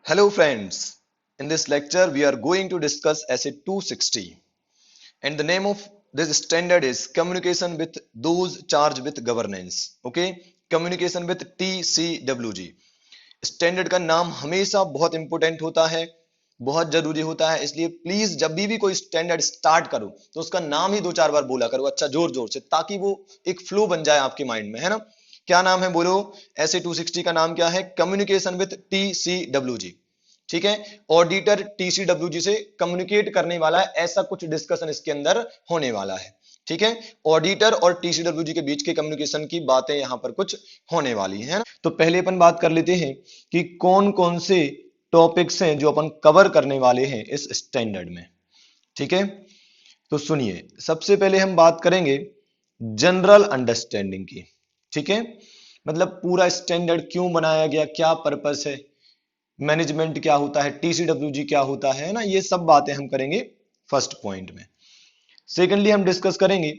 Hello friends, in this lecture we are going to discuss essay 260 and the name of this standard is communication with those charged with governance. Okay, communication with TCWG. Standard का नाम हमेशा बहुत important होता है, बहुत जरूरी होता है, इसलिए प्लीज जब भी कोई स्टैंडर्ड स्टार्ट करो तो उसका नाम ही दो चार बार बोला करो, अच्छा जोर जोर से, ताकि वो एक फ्लो बन जाए आपके माइंड में, है ना। क्या नाम है बोलो? ऐसे 260 का नाम क्या है? Communication with TCWG. ठीक है, ऑडिटर टीसीडब्ल्यूजी से कम्युनिकेट करने वाला है, ऐसा कुछ डिस्कशन इसके अंदर होने वाला है। ठीक है, ऑडिटर और टीसीडब्ल्यूजी के बीच के कम्युनिकेशन की बातें यहां पर कुछ होने वाली है। तो पहले अपन बात कर लेते हैं कि कौन कौन से टॉपिक्स हैं जो अपन कवर करने वाले हैं इस स्टैंडर्ड में। ठीक है, तो सुनिए, सबसे पहले हम बात करेंगे जनरल अंडरस्टैंडिंग की। ठीक है, मतलब पूरा स्टैंडर्ड क्यों बनाया गया, क्या पर्पस है, मैनेजमेंट क्या होता है, टीसीडब्ल्यूजी क्या होता है ना, ये सब बातें हम करेंगे फर्स्ट पॉइंट में। सेकेंडली हम डिस्कस करेंगे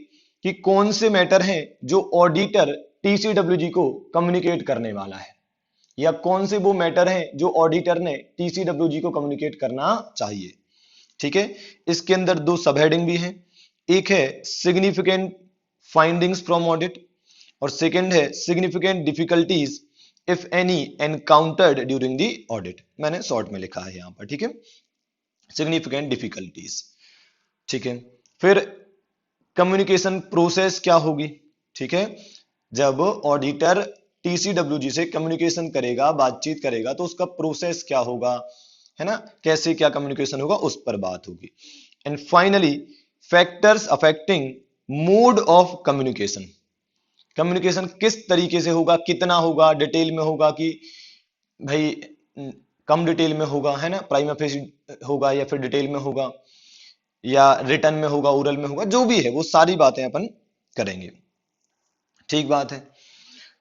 कि कौन से मैटर हैं जो ऑडिटर टीसीडब्ल्यूजी को कम्युनिकेट करने वाला है, या कौन से वो मैटर हैं जो ऑडिटर ने टीसीडब्ल्यूजी को कम्युनिकेट करना चाहिए। ठीक है, इसके अंदर दो सब हेडिंग भी हैं, एक है सिग्निफिकेंट फाइंडिंग्स फ्रॉम ऑडिट और सेकंड है significant difficulties if any encountered during the audit. मैंने शॉर्ट में लिखा है यहां पर। ठीक है, सिग्निफिकेंट डिफिकल्टीज। ठीक है, फिर कम्युनिकेशन प्रोसेस क्या होगी। ठीक है, जब ऑडिटर टीसीडब्ल्यूजी से कम्युनिकेशन करेगा, बातचीत करेगा, तो उसका प्रोसेस क्या होगा, है ना, कैसे क्या कम्युनिकेशन होगा, उस पर बात होगी। And finally factors affecting mode of communication. Communication किस तरीके से होगा, कितना होगा, डिटेल में होगा कि भाई कम डिटेल में होगा, है ना, प्राइमा फेसी होगा या फिर डिटेल में होगा या रिटर्न में होगा, ओरल में होगा, जो भी है वो सारी बातें अपन करेंगे। ठीक बात है।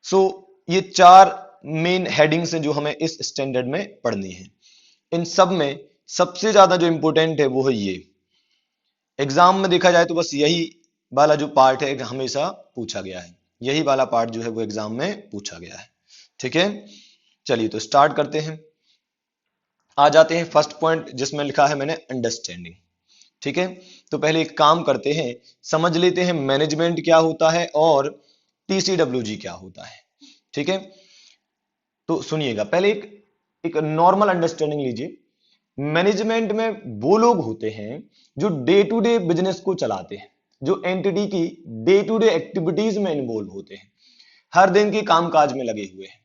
सो ये चार मेन हेडिंग्स हैं जो हमें इस स्टैंडर्ड में पढ़नी है। इन सब में सबसे ज्यादा जो इंपॉर्टेंट है वो है ये, एग्जाम में देखा जाए तो बस यही वाला जो पार्ट है हमेशा पूछा गया है, यही वाला पार्ट जो है वो एग्जाम में पूछा गया है। ठीक है, चलिए तो स्टार्ट करते हैं। आ जाते हैं फर्स्ट पॉइंट जिसमें लिखा है मैंने अंडरस्टैंडिंग। ठीक है, तो पहले एक काम करते हैं, समझ लेते हैं मैनेजमेंट क्या होता है और टीसीडब्ल्यूजी क्या होता है। ठीक है, तो सुनिएगा, पहले एक नॉर्मल अंडरस्टैंडिंग लीजिए। मैनेजमेंट में वो लोग होते हैं जो डे टू डे बिजनेस को चलाते हैं, जो एंटिटी की डे टू डे एक्टिविटीज में इन्वॉल्व होते हैं, हर दिन के कामकाज में लगे हुए हैं।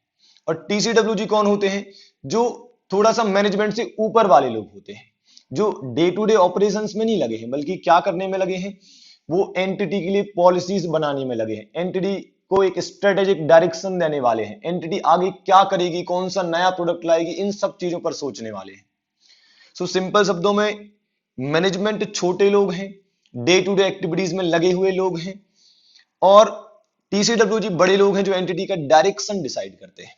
और टीसीडब्ल्यूजी कौन होते हैं? जो थोड़ा सा मैनेजमेंट से ऊपर वाले लोग होते हैं, जो डे टू डे ऑपरेशंस में नहीं लगे हैं, बल्कि क्या करने में लगे हैं, वो एंटिटी के लिए पॉलिसीज बनाने में लगे हैं, एंटिटी को एक स्ट्रेटेजिक डायरेक्शन देने वाले हैं, एंटिटी आगे क्या करेगी, कौन सा नया प्रोडक्ट लाएगी, इन सब चीजों पर सोचने वाले हैं। सो सिंपल शब्दों में मैनेजमेंट छोटे लोग हैं, डे टू डे एक्टिविटीज में लगे हुए लोग हैं, और टीसीडब्ल्यूजी बड़े लोग हैं जो एंटिटी का डायरेक्शन डिसाइड करते हैं।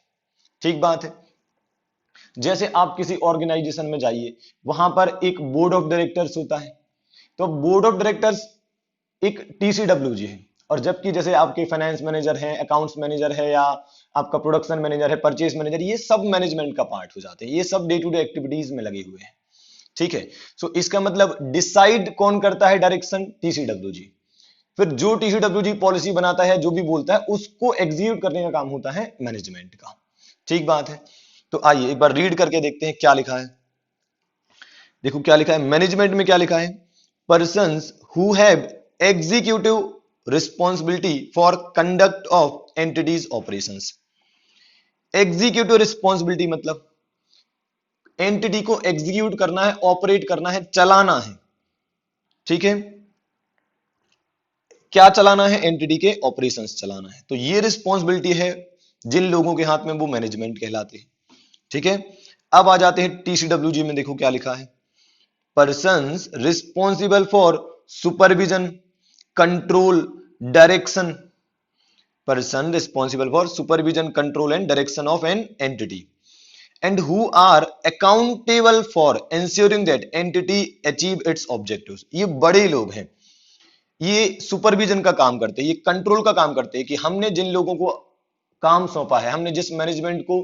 ठीक बात है। जैसे आप किसी ऑर्गेनाइजेशन में जाइए, वहां पर एक बोर्ड ऑफ डायरेक्टर्स होता है, तो बोर्ड ऑफ डायरेक्टर्स एक टीसीडब्ल्यूजी है, और जबकि जैसे आपके फाइनेंस मैनेजर हैं, अकाउंट्स मैनेजर है, या आपका प्रोडक्शन मैनेजर है, परचेज मैनेजर, ये सब मैनेजमेंट का पार्ट हो जाते हैं, ये सब डे टू डे एक्टिविटीज में लगे हुए हैं। ठीक है, सो इसका मतलब डिसाइड कौन करता है डायरेक्शन? टीसीडब्ल्यूजी। फिर जो टीसीडब्ल्यूजी पॉलिसी बनाता है, जो भी बोलता है, उसको एग्जीक्यूट करने का काम होता है मैनेजमेंट का। ठीक बात है। तो आइए एक बार रीड करके देखते हैं क्या लिखा है। देखो क्या लिखा है, मैनेजमेंट में क्या लिखा है, persons who have executive responsibility for conduct of entities operations. Executive responsibility मतलब एंटिटी को एग्जीक्यूट करना है, ऑपरेट करना है, चलाना है। ठीक है, क्या चलाना है? एंटिटी के ऑपरेशंस चलाना है। तो ये रिस्पॉन्सिबिलिटी है जिन लोगों के हाथ में, वो मैनेजमेंट कहलाते हैं। ठीक है, अब आ जाते हैं टीसीडब्ल्यूजी में। देखो क्या लिखा है, persons responsible for supervision, control, direction. Person responsible for supervision, control and direction of an entity and who are accountable for ensuring that entity achieve its objectives। ये बड़े लोग हैं, ये सुपरविजन का काम करते हैं, ये कंट्रोल का काम करते हैं कि हमने जिन लोगों को काम सौंपा है, हमने जिस मैनेजमेंट को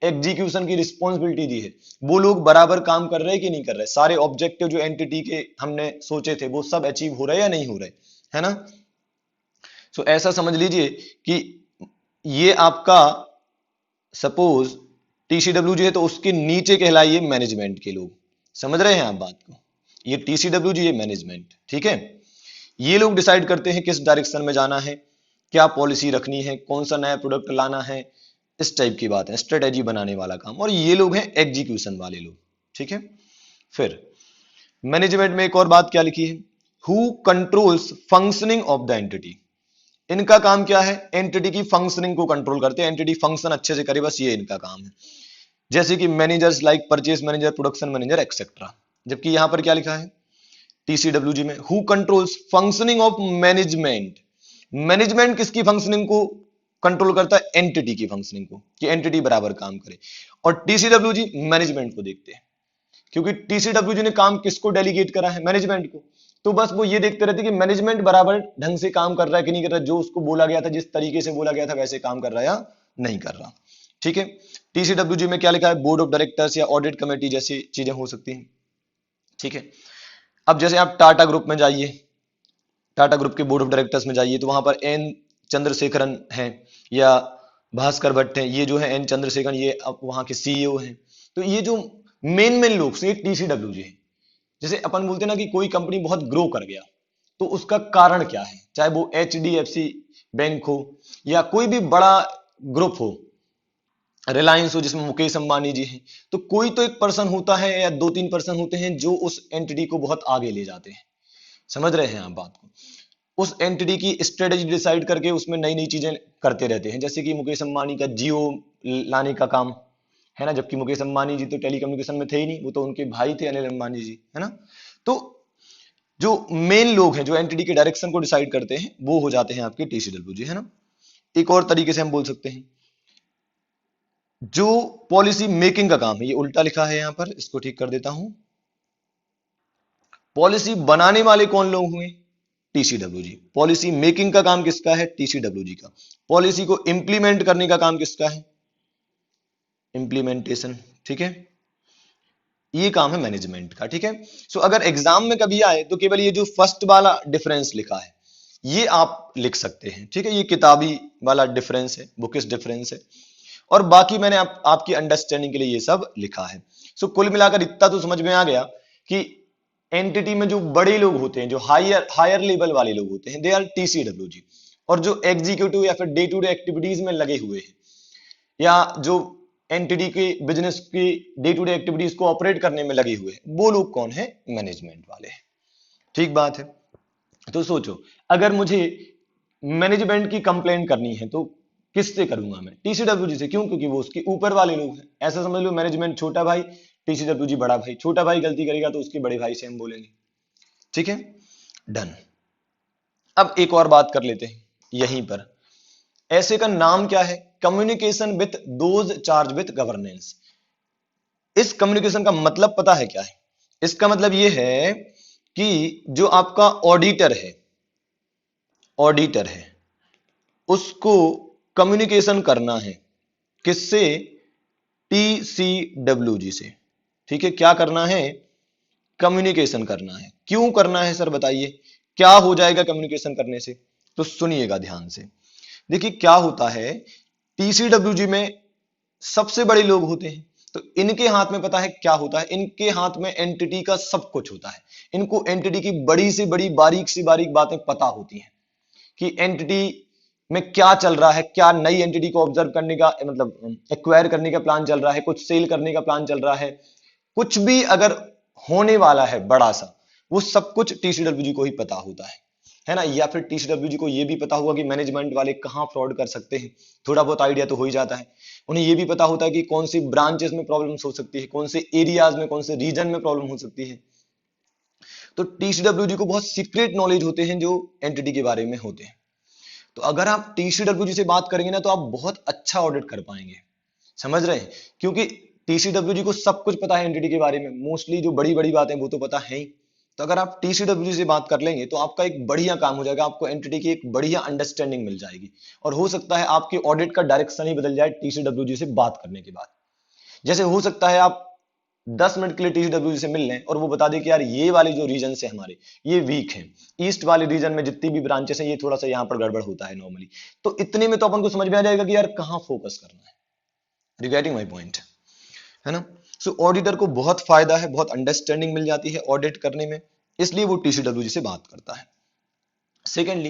एग्जीक्यूशन की रिस्पॉन्सिबिलिटी दी है, वो लोग बराबर काम कर रहे हैं कि नहीं कर रहे, सारे ऑब्जेक्टिव जो एंटिटी के हमने सोचे थे वो सब अचीव हो रहे या नहीं हो रहे, है ना। सो ऐसा समझ लीजिए कि ये आपका सपोज टीसीडब्ल्यू है तो उसके नीचे कहलाइए मैनेजमेंट के लोग, समझ रहे हैं आप बात को। ये टीसीडब्ल्यू ये मैनेजमेंट, ठीक है। ये लोग डिसाइड करते हैं किस डायरेक्शन में जाना है, क्या पॉलिसी रखनी है, कौन सा नया प्रोडक्ट लाना है, इस टाइप की बात है, स्ट्रेटेजी बनाने वाला काम। और ये लोग हैं एग्जीक्यूशन वाले लोग, ठीक है। फिर मैनेजमेंट में एक और बात क्या लिखी है, who controls functioning of the entity. इनका काम क्या है, एंटिटी की फंक्शनिंग को कंट्रोल करते हैं, एंटिटी फंक्शन अच्छे से करे, बस ये इनका काम है। जैसे कि managers like purchase manager, production manager etcetera. जबकि यहां पर क्या लिखा है टीसीडब्ल्यूजी में, who controls functioning of management. Management किसकी फंक्शनिंग को कंट्रोल करता है, एंटिटी की फंक्शनिंग को, कि एंटिटी बराबर काम करे। और टीसीडब्ल्यूजी मैनेजमेंट को देखते हैं, क्योंकि टीसीडब्ल्यूजी ने काम किसको डेलीगेट करा है, मैनेजमेंट को। तो बस वो ये देखते रहते कि मैनेजमेंट बराबर ढंग से काम कर रहा है कि नहीं कर रहा है, जो उसको बोला गया था, जिस तरीके से बोला गया था वैसे काम कर रहा है या नहीं कर रहा, ठीक है। टीसीडब्ल्यूजी में क्या लिखा है, बोर्ड ऑफ डायरेक्टर्स या ऑडिट कमेटी जैसी चीजें हो सकती हैं, ठीक है। अब जैसे आप टाटा ग्रुप में जाइए, टाटा ग्रुप के बोर्ड ऑफ डायरेक्टर्स में जाइए तो वहां पर एन चंद्रशेखरन है या भास्कर भट्ट है, ये जो है एन चंद्रशेखरन, ये अब वहां के सीईओ हैं। तो ये जो मेन मेन लोग से टीसीडब्ल्यूजी है। जैसे अपन बोलते हैं ना कि कोई कंपनी बहुत ग्रो कर गया तो उसका कारण क्या है, चाहे वो एचडीएफसी बैंक हो या कोई भी बड़ा ग्रुप हो, रिलायंस हो जिसमें मुकेश अंबानी जी हैं, तो कोई तो एक पर्सन होता है या दो तीन पर्सन होते हैं जो उस एंटिटी को बहुत आगे ले जाते हैं, समझ रहे हैं आप बात को। उस एंटिटी की स्ट्रेटेजी डिसाइड करके उसमें नई नई चीजें करते रहते हैं। जैसे कि मुकेश अंबानी का जियो लाने का काम है ना, जबकि मुकेश अंबानी जी तो टेलीकम्युनिकेशन में थे ही नहीं, वो तो उनके भाई थे अनिल अंबानी जी, है ना। तो जो मेन लोग हैं जो एंटिटी के डायरेक्शन को डिसाइड करते हैं वो हो जाते हैं आपके टीसीडब्ल्यूजी, है ना। एक और तरीके से हम बोल सकते हैं जो पॉलिसी मेकिंग का काम है, ये उल्टा लिखा है यहां पर, इसको ठीक कर देता हूं। पॉलिसी बनाने वाले कौन लोग हुए, टीसीडब्ल्यूजी। पॉलिसी मेकिंग का काम किसका है, टीसीडब्ल्यूजी का। पॉलिसी को इंप्लीमेंट करने का काम किसका है, इंप्लीमेंटेशन, ठीक है। ये काम है मैनेजमेंट का, ठीक है। सो अगर एग्जाम में कभी आए तो केवल ये जो फर्स्ट वाला डिफरेंस लिखा है ये आप लिख सकते हैं, ठीक है। ये किताबी वाला डिफरेंस है, बुकिश डिफरेंस है, और बाकी मैंने आपकी अंडरस्टैंडिंग के लिए ये सब लिखा है। सो कुल मिलाकर इतना तो समझ में आ गया कि एंटिटी में जो बड़े लोग होते हैं, जो हायर लेवल वाले लोग होते हैं, दे आर टीसीडब्ल्यूजी। और जो एग्जीक्यूटिव या फिर डे टू डे एक्टिविटीज में लगे हुए हैं या जो एंटिटी के बिजनेस की डे टू डे एक्टिविटीज को ऑपरेट करने में लगे हुए हैं, वो लोग कौन है, मैनेजमेंट वाले हैं, ठीक बात है। तो सोचो अगर मुझे मैनेजमेंट की कंप्लेंट करनी है तो किससे करूंगा मैं, टीसीडब्ल्यूजी से। क्यों, क्योंकि वो उसके ऊपर वाले लोग हैं। ऐसा समझ लो मैनेजमेंट छोटा भाई, टीसीडब्ल्यूजी बड़ा भाई। छोटा भाई गलती करेगा तो उसके बड़े भाई से हम बोलेंगे, ठीक है, डन। अब एक और बात कर लेते हैं यहीं पर, ऐसे का नाम क्या है, communication with those charge with governance. इस कम्युनिकेशन का मतलब पता है क्या है, इसका मतलब यह है कि जो आपका ऑडिटर है उसको कम्युनिकेशन करना है, किससे, टीसीडब्ल्यूजी से, ठीक है। क्या करना है, कम्युनिकेशन करना है। क्यों करना है सर बताइए, क्या हो जाएगा कम्युनिकेशन करने से, तो सुनिएगा ध्यान से। देखिए क्या होता है, टीसीडब्ल्यूजी में सबसे बड़े लोग होते हैं, तो इनके हाथ में पता है क्या होता है, इनके हाथ में एंटिटी का सब कुछ होता है। इनको एंटिटी की बड़ी से बड़ी बारीक से बारीक बातें पता होती हैं कि एंटिटी में क्या चल रहा है, क्या नई एंटिटी को ऑब्जर्व करने का मतलब एक्वायर करने का प्लान चल रहा है, कुछ सेल करने का प्लान चल रहा है, कुछ भी अगर होने वाला है बड़ा सा, वो सब कुछ टीसीडब्ल्यूजी को ही पता होता है ना। या फिर टीसीडब्ल्यूजी को ये भी पता होगा कि मैनेजमेंट वाले कहां फ्रॉड कर सकते हैं, थोड़ा बहुत आइडिया तो हो ही जाता है। उन्हें ये भी पता होता है कि कौन सी ब्रांचेस में प्रॉब्लम्स हो सकती है, कौन से एरियाज में, कौन से रीजन में प्रॉब्लम हो सकती है। तो टीसीडब्ल्यूजी को बहुत सीक्रेट नॉलेज होते हैं जो एंटिटी के बारे में होते हैं। तो अगर आप टीसीडब्ल्यूजी से बात करेंगे ना तो आप बहुत अच्छा ऑडिट कर पाएंगे, समझ रहे हैं। क्योंकि टीसीडब्ल्यूजी को सब कुछ पता है एंटिटी के बारे में, मोस्टली जो बड़ी बड़ी बातें वो तो पता है ही। तो अगर आप टीसीडब्ल्यूजी से बात कर लेंगे तो आपका एक बढ़िया काम हो जाएगा, आपको एंटिटी की एक बढ़िया अंडरस्टैंडिंग मिल जाएगी, और हो सकता है आपके ऑडिट का डायरेक्शन ही बदल जाए टीसीडब्ल्यूजी से बात करने के बाद, जैसे हो सकता है आप 10 मिनट के लिए टीसीडब्ल्यूजी से मिल लें और वो बता दे कि यार ये वाले जो रीजन है हमारे ये वीक हैं, ईस्ट वाले रीजन में जितनी भी ब्रांचेस हैं ये थोड़ा सा यहाँ पर गड़बड़ होता है नॉर्मली, तो इतने में तो अपन को समझ में आ जाएगा कि यार कहाँ फोकस करना है। रिगार्डिंग माई पॉइंट, है ना। सो ऑडिटर को बहुत फायदा है, बहुत अंडरस्टैंडिंग मिल जाती है ऑडिट करने में, इसलिए वो टीसीडब्ल्यूजी से बात करता है। सेकेंडली,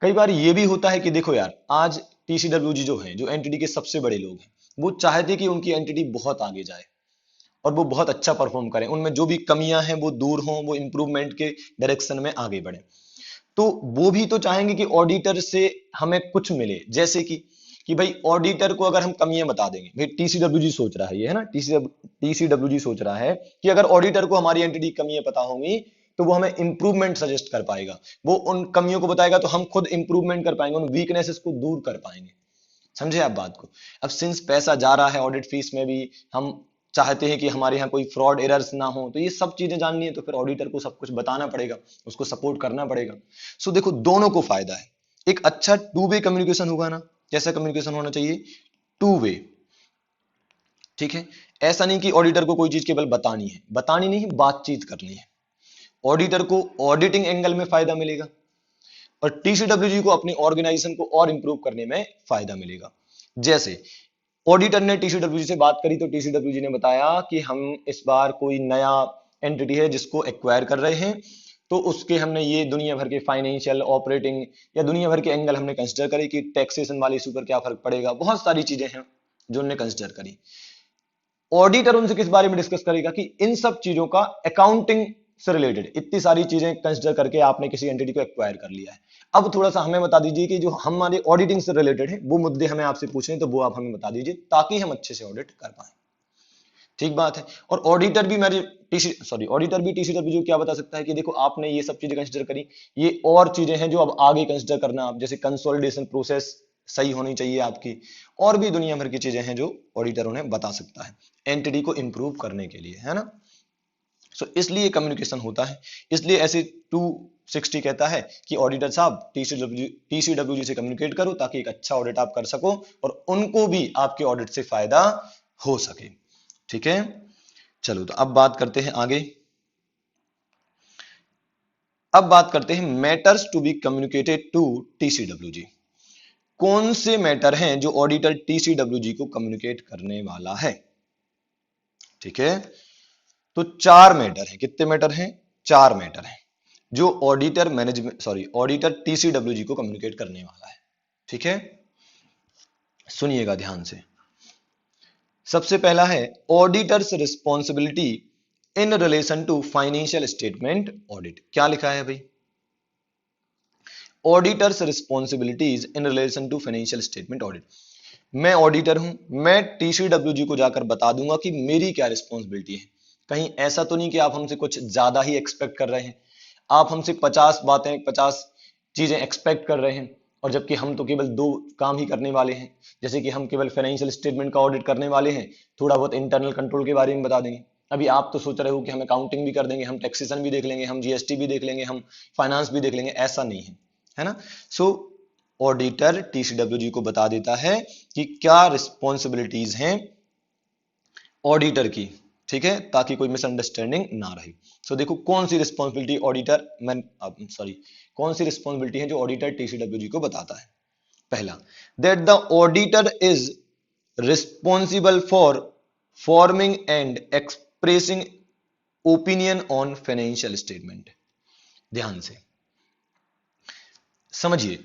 कई बार ये भी होता है कि देखो यार आज टीसीडब्ल्यूजी जो है, जो एंटिटी के सबसे बड़े लोग हैं, वो चाहते कि उनकी एंटिटी बहुत आगे जाए और वो बहुत अच्छा परफॉर्म करें, उनमें जो भी कमियां हैं वो दूर हों, वो इंप्रूवमेंट के डायरेक्शन में आगे बढ़े। तो वो भी तो चाहेंगे कि ऑडिटर से हमें कुछ मिले, जैसे कि भाई ऑडिटर को अगर हम कमियां बता देंगे, भाई टीसीडब्ल्यूजी सोच रहा है ये, है ना, टीसीडब्ल्यूजी सोच रहा है कि अगर ऑडिटर को हमारी एंटिटी कमियां पता होंगी तो वो हमें इंप्रूवमेंट सजेस्ट कर पाएगा, वो उन कमियों को बताएगा तो हम खुद इंप्रूवमेंट कर पाएंगे, उन वीकनेसेस को दूर कर पाएंगे। समझे आप बात को। अब सिंस पैसा जा रहा है ऑडिट फीस में भी, हम चाहते हैं कि हमारे यहाँ कोई फ्रॉड एरर्स ना हो, तो ये सब चीजें जाननी है तो फिर ऑडिटर को सब कुछ बताना पड़ेगा, उसको सपोर्ट करना पड़ेगा। सो देखो दोनों को फायदा है। एक अच्छा टू वे कम्युनिकेशन होगा ना, कैसा कम्युनिकेशन होना चाहिए, टू वे, ठीक है। ऐसा नहीं कि ऑडिटर को कोई चीज केवल बतानी है, बतानी नहीं, बातचीत करनी है। ऑडिटर को ऑडिटिंग एंगल में फायदा मिलेगा और टीसीडब्ल्यूजी को अपनी ऑर्गेनाइजेशन को और इंप्रूव करने में फायदा मिलेगा। जैसे ऑडिटर ने टीसीडब्ल्यूजी से बात करी तो टीसीडब्ल्यूजी ने बताया कि हम इस बार कोई नया एंटिटी है जिसको एक्वायर कर रहे हैं, तो उसके हमने ये दुनिया भर के फाइनेंशियल ऑपरेटिंग या दुनिया भर के एंगल हमने कंसिडर करे कि टैक्सेशन वाले इशू पर क्या फर्क पड़ेगा, बहुत सारी चीजें हैं जो उन्होंने कंसिडर करी। ऑडिटर उनसे किस बारे में डिस्कस करेगा कि इन सब चीजों का अकाउंटिंग से रिलेटेड इतनी सारी चीजें कंसिडर करके आपने किसी एंटिटी को एक्वायर कर लिया है, अब थोड़ा सा हमें बता दीजिए कि जो हमारे ऑडिटिंग से रिलेटेड है वो मुद्दे हमें आपसे पूछने तो वो आप हमें बता दीजिए ताकि हम अच्छे से ऑडिट कर पाए। ठीक बात है। और ऑडिटर भी ऑडिटर भी टीसीडब्ल्यूजी को क्या बता सकता है कि देखो आपने ये सब चीजें कंसिडर करी, ये और चीजें हैं जो अब आगे कंसिडर करना, आप जैसे कंसोलिडेशन प्रोसेस सही होनी चाहिए आपकी, और भी दुनिया भर की चीजें हैं जो ऑडिटर उन्हें बता सकता है एंटिटी को इंप्रूव करने के लिए, है ना। सो इसलिए कम्युनिकेशन होता है, इसलिए ऐसे 260 कहता है कि ऑडिटर साहब टीसीडब्ल्यूजी से कम्युनिकेट करो ताकि एक अच्छा ऑडिट आप कर सको और उनको भी आपके ऑडिट से फायदा हो सके। ठीक है, चलो तो अब बात करते हैं आगे। अब बात करते हैं matters to be communicated to TCWG. कौन से मैटर हैं जो ऑडिटर टीसीडब्ल्यूजी को कम्युनिकेट करने वाला है। ठीक है, तो 4 मैटर हैं। कितने मैटर हैं, 4 मैटर हैं जो ऑडिटर टीसीडब्ल्यूजी को कम्युनिकेट करने वाला है। ठीक है, सुनिएगा ध्यान से। सबसे पहला है auditor's responsibility in relation to financial statement audit. क्या लिखा है भाई, auditor's responsibilities in relation to financial statement audit. मैं ऑडिटर हूं, मैं टीसीडब्ल्यूजी को जाकर बता दूंगा कि मेरी क्या रिस्पॉन्सिबिलिटी है। कहीं ऐसा तो नहीं कि आप हमसे कुछ ज्यादा ही एक्सपेक्ट कर रहे हैं, आप हमसे 50 बातें 50 चीजें एक्सपेक्ट कर रहे हैं और जबकि हम तो केवल 2 काम ही करने वाले हैं। जैसे कि हम केवल फाइनेंशियल स्टेटमेंट का ऑडिट करने वाले हैं, थोड़ा बहुत इंटरनल कंट्रोल के बारे में बता देंगे। अभी आप तो सोच रहे हो कि हम अकाउंटिंग भी कर देंगे, हम टैक्सेशन भी देख लेंगे, हम जीएसटी भी देख लेंगे, हम फाइनेंस भी देख लेंगे, ऐसा नहीं है, है ना। सो ऑडिटर टीसीडब्ल्यूजी को बता देता है कि क्या रिस्पॉन्सिबिलिटीज हैं ऑडिटर की, ठीक है, ताकि कोई मिसअंडरस्टैंडिंग ना रहे। सो देखो कौन सी रिस्पॉन्सिबिलिटी कौन सी रिस्पॉन्सिबिलिटी है जो ऑडिटर टीसीडब्ल्यूजी को बताता है। पहला, that the auditor is responsible for forming and expressing opinion on financial statement. ध्यान से समझिए,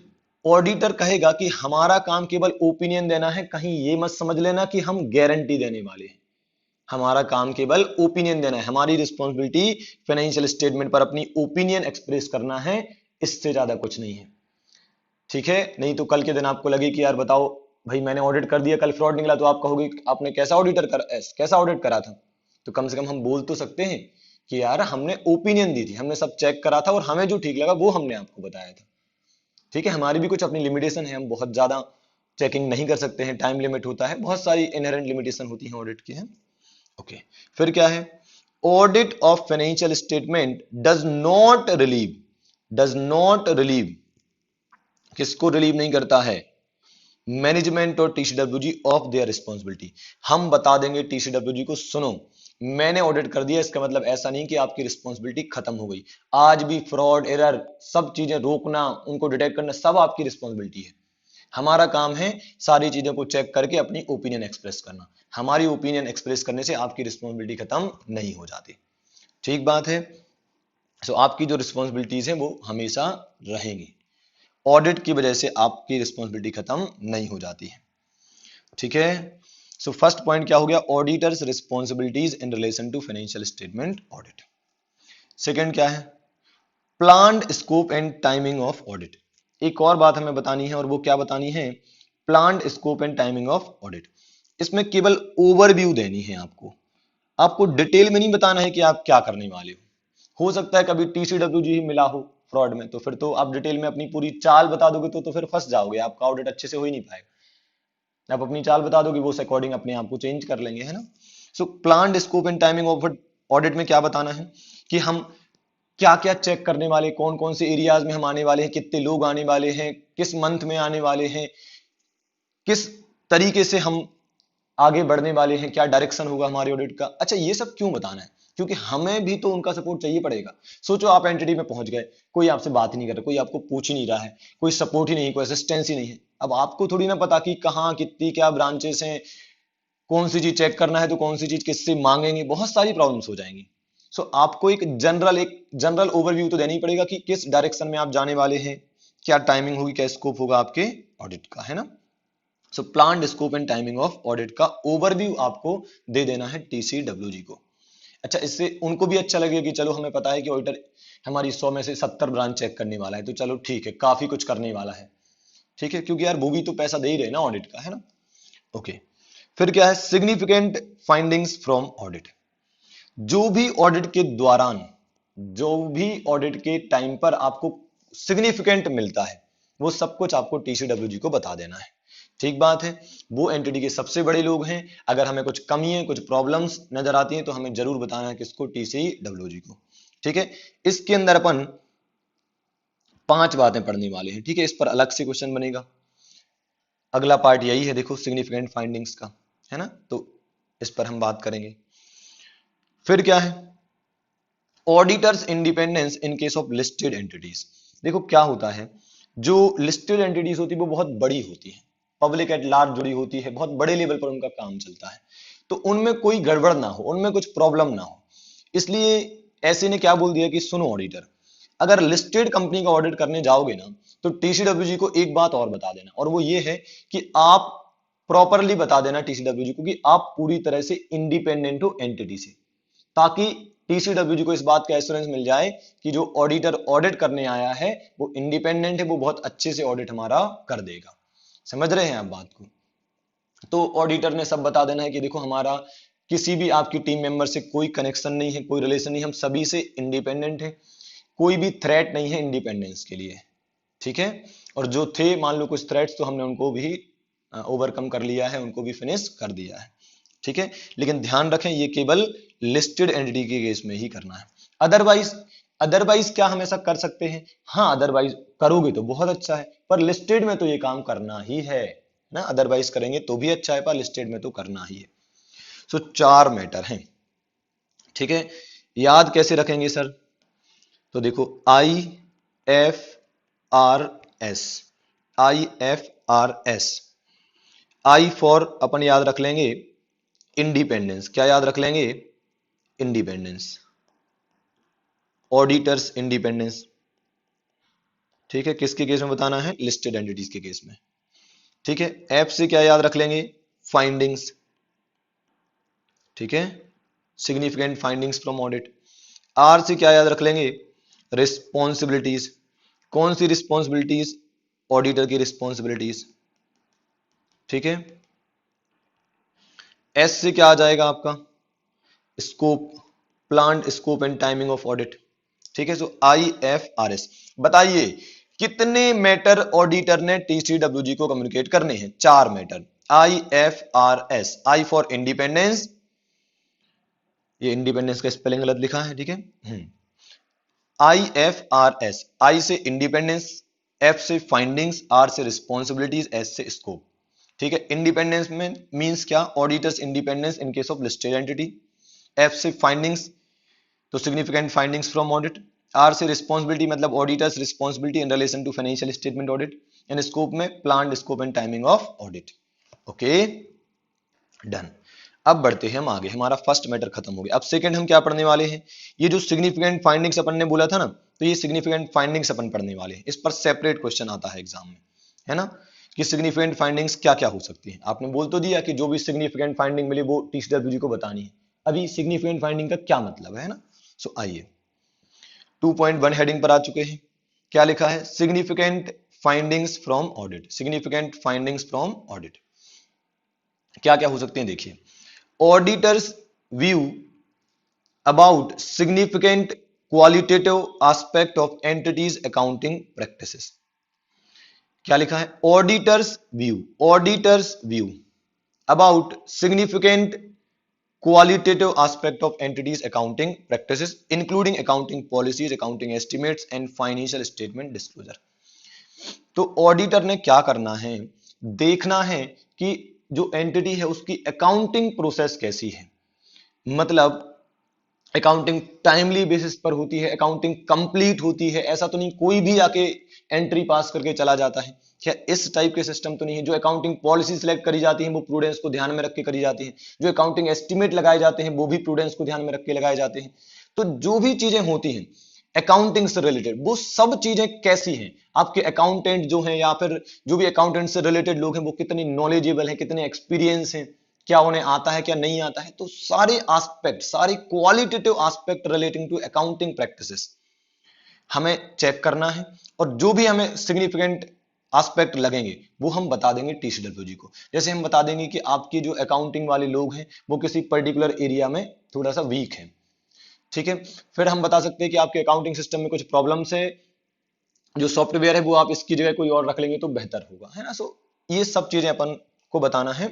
ऑडिटर कहेगा कि हमारा काम केवल ओपिनियन देना है, कहीं ये मत समझ लेना कि हम गारंटी देने वाले हैं। हमारा काम केवल ओपिनियन देना है, हमारी रिस्पॉन्सिबिलिटी फाइनेंशियल स्टेटमेंट पर अपनी ओपिनियन एक्सप्रेस करना है, इससे ज्यादा कुछ नहीं है। ठीक है, नहीं तो कल के दिन आपको लगे कि यार बताओ भाई मैंने ऑडिट कर दिया, कल फ्रॉड निकला, तो आप कहोगे आपने कैसा ऑडिट करा था। तो कम से कम हम बोल तो सकते हैं कि यार हमने ओपिनियन दी थी, हमने सब चेक करा था और हमें जो ठीक लगा वो हमने आपको बताया था। ठीक है, हमारी भी कुछ अपनी लिमिटेशन है, हम बहुत ज्यादा चेकिंग नहीं कर सकते हैं, टाइम लिमिट होता है, बहुत सारी इनहेरेंट लिमिटेशन होती है ऑडिट की, है। ओके, फिर क्या है, audit of financial statement does not relieve, किसको रिलीव नहीं करता है, मैनेजमेंट और टीसीडब्ल्यूजी ऑफ देयर रिस्पॉन्सिबिलिटी। हम बता देंगे टीसीडब्ल्यूजी को, सुनो मैंने ऑडिट कर दिया, इसका मतलब ऐसा नहीं कि आपकी रिस्पॉन्सिबिलिटी खत्म हो गई। आज भी फ्रॉड, एरर, सब चीजें रोकना, उनको डिटेक्ट करना, सब आपकी रिस्पॉन्सिबिलिटी है। हमारा काम है सारी चीजों को चेक करके अपनी ओपिनियन एक्सप्रेस करना। हमारी ओपिनियन एक्सप्रेस करने से आपकी रिस्पॉन्सिबिलिटी खत्म नहीं हो जाती। ठीक बात है। सो आपकी जो रिस्पॉन्सिबिलिटीज हैं वो हमेशा रहेंगी। ऑडिट की वजह से आपकी रिस्पॉन्सिबिलिटी खत्म नहीं हो जाती है। ठीक है। सो फर्स्ट पॉइंट क्या हो गया, auditor's responsibilities in relation to financial statement audit. Second क्या है, planned scope and timing of audit. एक और बात हमें बतानी है, और वो क्या बतानी है, planned scope and timing of audit. इसमें केवल ओवरव्यू देनी है आपको, आपको डिटेल में नहीं बताना है कि आप क्या करने वाले हो सकता है कभी टीसीडब्ल्यूजी ही मिला हो फ्रॉड में, तो फिर तो आप डिटेल में अपनी पूरी चाल बता दोगे तो फिर फंस जाओगे, आपका ऑडिट अच्छे से हो ही नहीं पाएगा। आप अपनी चाल बता दोगे, वो उस अकॉर्डिंग अपने आप को चेंज कर लेंगे, है ना। So planned scope and timing of audit में क्या बताना है कि हम क्या क्या चेक करने वाले, कौन कौन से एरियाज में हम आने वाले हैं, कितने लोग आने वाले हैं, किस मंथ में आने वाले हैं, किस तरीके से हम आगे बढ़ने वाले हैं, क्या डायरेक्शन होगा हमारे ऑडिट का। अच्छा, ये सब क्यों बताना है, क्योंकि हमें भी तो उनका सपोर्ट चाहिए पड़ेगा। सोचो आप एंटिटी में पहुंच गए, कोई आपसे बात ही नहीं कर रहा, कोई आपको पूछ ही नहीं रहा है, कोई सपोर्ट ही नहीं, कोई असिस्टेंस ही नहीं है। अब आपको थोड़ी ना पता कि कहाँ कितनी क्या ब्रांचेस हैं, कौन सी चीज चेक करना है तो कौन सी चीज किससे मांगेंगे, बहुत सारी प्रॉब्लम्स हो जाएंगी। सो आपको एक जनरल ओवरव्यू तो देना ही पड़ेगा कि किस डायरेक्शन में आप जाने वाले हैं, क्या टाइमिंग होगी, क्या स्कोप होगा आपके ऑडिट का, है ना। So planned scope and timing of audit का ओवरव्यू आपको दे देना है टीसीडब्ल्यूजी को। अच्छा, इससे उनको भी अच्छा लगेगा कि चलो हमें पता है कि ऑडिटर हमारी 100 में से 70 ब्रांच चेक करने वाला है, तो चलो ठीक है, काफी कुछ करने वाला है। ठीक है, क्योंकि यार वो भी तो पैसा दे ही रहे ना ऑडिट का, है ना। ओके। फिर क्या है, सिग्निफिकेंट फाइंडिंग्स फ्रॉम ऑडिट। जो भी ऑडिट के दौरान, जो भी ऑडिट के टाइम पर आपको सिग्निफिकेंट मिलता है, वो सब कुछ आपको टीसीडब्ल्यूजी को बता देना है। ठीक बात है। वो एंटिटी के सबसे बड़े लोग हैं, अगर हमें कुछ कमी है, कुछ प्रॉब्लम्स नजर आती हैं, तो हमें जरूर बताना है किसको, टीसीडब्ल्यूजी को। ठीक है। इसके अंदर अपन 5 बातें पढ़ने वाले हैं। ठीक है, इस पर अलग से क्वेश्चन बनेगा। अगला पार्ट यही है, देखो सिग्निफिकेंट फाइंडिंग्स का, है ना, तो इस पर हम बात करेंगे। फिर क्या है, auditors independence in case of listed entities. देखो क्या होता है, जो लिस्टेड एंटिटीज होती है वो बहुत बड़ी होती है, पब्लिक एट लार्ज जुड़ी होती है, बहुत बड़े लेवल पर उनका काम चलता है, तो उनमें कोई गड़बड़ ना हो, उनमें कुछ प्रॉब्लम ना हो। इसलिए ऐसे ने क्या बोल दिया कि सुनो ऑडिटर, अगर लिस्टेड कंपनी का ऑडिट करने जाओगे ना, तो टीसीडब्ल्यूजी को एक बात और बता देना, और वो ये है कि आप प्रॉपरली बता देना टीसीडब्ल्यूजी को कि आप पूरी तरह से इंडिपेंडेंट हो एंटिटी से, ताकि टीसीडब्ल्यूजी को इस बात का एश्योरेंस मिल जाए कि जो ऑडिटर ऑडिट करने आया है वो इंडिपेंडेंट है, वो बहुत अच्छे से ऑडिट हमारा कर देगा। समझ रहे हैं आप बात को। तो ऑडिटर ने सब बता देना है कि देखो हमारा किसी भी आपकी टीम मेंबर से कोई कनेक्शन नहीं है, कोई रिलेशन नहीं, हम सभी से इंडिपेंडेंट है, कोई भी थ्रेट नहीं है इंडिपेंडेंस के लिए। ठीक है। और जो थे मान लो कुछ थ्रेट्स, तो हमने उनको भी ओवरकम कर लिया है, उनको भी फिनिश कर दिया है। ठीक है। लेकिन ध्यान रखें, ये केवल लिस्टेड एंटिटी के केस में ही करना है। अदरवाइज अदरवाइज क्या हम ऐसा कर सकते हैं, हाँ अदरवाइज करोगे तो बहुत अच्छा है, पर लिस्टेड में तो ये काम करना ही है ना। अदरवाइज करेंगे तो भी अच्छा है, पर लिस्टेड में तो करना ही है। सो 4 मैटर हैं। ठीक है। याद कैसे रखेंगे सर, तो देखो IFRS, IFRS, आई फॉर अपन याद रख लेंगे इंडिपेंडेंस, क्या याद रख लेंगे, इंडिपेंडेंस, ऑडिटर्स इंडिपेंडेंस। ठीक है, किसके केस में बताना है, लिस्टेड एंटिटीज के केस में। ठीक है। एफ से क्या याद रख लेंगे, फाइंडिंग्स। ठीक है, significant findings from audit. R से क्या याद रख लेंगे, रिस्पॉन्सिबिलिटीज। कौन सी रिस्पॉन्सिबिलिटीज, ऑडिटर की रिस्पॉन्सिबिलिटीज। ठीक है। एस से क्या आ जाएगा आपका, scope, planned scope and timing of audit. ठीक है। सो IFRS, बताइए कितने मैटर ऑडिटर ने टीसीडब्ल्यूजी को कम्युनिकेट करने हैं, 4 matter. IFRS, I for independence, ये इंडिपेंडेंस का स्पेलिंग गलत लिखा है, ठीक है। IFRS, आई से इंडिपेंडेंस, एफ से फाइंडिंग्स, आर से रिस्पॉन्सिबिलिटीज, एस से स्कोप। ठीक है। इंडिपेंडेंस में मींस क्या, auditors independence in case of listed entity. F से फाइंडिंग्स, तो significant findings from audit. R से रिस्पॉन्सिबिलिटी, मतलब auditors responsibility in relation to financial statement audit. And scope में plan scope and timing of audit. Okay, done. अब बढ़ते हैं हम आगे, हमारा फर्स्ट मैटर खत्म हो गया। अब सेकंड हम क्या पढ़ने वाले हैं, ये जो सिग्निफिकेंट फाइंडिंग्स अपन ने बोला था ना, तो ये सिग्निफिकेंट फाइंडिंग्स अपन पढ़ने वाले हैं। इस पर सेपरेट क्वेश्चन आता है एग्जाम में, है ना, कि सिग्निफिकेंट फाइंडिंग्स क्या क्या हो सकती है। आपने बोल तो दिया कि जो भी सिग्निफिकेंट फाइंडिंग मिली वो टीसीडब्ल्यूजी को बतानी है। अभी सिग्निफिकेंट फाइंडिंग का क्या मतलब है ना। सो आइए 2.1 हेडिंग पर आ चुके हैं। क्या लिखा है, significant findings from audit. Significant findings from audit क्या क्या हो सकते हैं, देखिए। Auditors view about significant qualitative aspect of entities accounting practices। क्या लिखा है, auditors view about significant qualitative aspect of entities accounting practices including accounting policies, accounting estimates and financial statement disclosure। तो ऑडिटर ने क्या करना है, देखना है कि जो एंटिटी है उसकी अकाउंटिंग प्रोसेस कैसी है। मतलब अकाउंटिंग टाइमली बेसिस पर होती है, अकाउंटिंग कंप्लीट होती है। ऐसा तो नहीं कोई भी आके एंट्री पास करके चला जाता है, क्या इस टाइप के सिस्टम तो नहीं है। जो अकाउंटिंग पॉलिसी सिलेक्ट करी जाती है वो प्रूडेंस को ध्यान में रख के करी जाती है। जो अकाउंटिंग एस्टिमेट लगाए जाते हैं वो भी प्रूडेंस को ध्यान में रख के लगाए जाते हैं। तो जो भी चीजें होती हैं अकाउंटिंग से रिलेटेड, वो सब चीजें कैसी हैं, आपके अकाउंटेंट जो हैं या फिर जो भी अकाउंटेंट से रिलेटेड लोग हैं वो कितने नॉलेजेबल हैं, कितने एक्सपीरियंस हैं, क्या उन्हें आता है क्या नहीं आता है। तो सारे एस्पेक्ट, सारे qualitative aspect relating to accounting practices हमें चेक करना है। और जो भी हमें सिग्निफिकेंट एस्पेक्ट लगेंगे वो हम बता देंगे टीसीडब्ल्यूजी को। जैसे हम बता देंगे कि आपके जो अकाउंटिंग वाले लोग हैं वो किसी पर्टिकुलर एरिया में थोड़ा सा वीक है, ठीक है। फिर हम बता सकते हैं कि आपके अकाउंटिंग सिस्टम में कुछ प्रॉब्लम्स है, जो सॉफ्टवेयर है वो आप इसकी जगह कोई और रख लेंगे तो बेहतर होगा, है ना। सो ये सब चीजें अपन को बताना है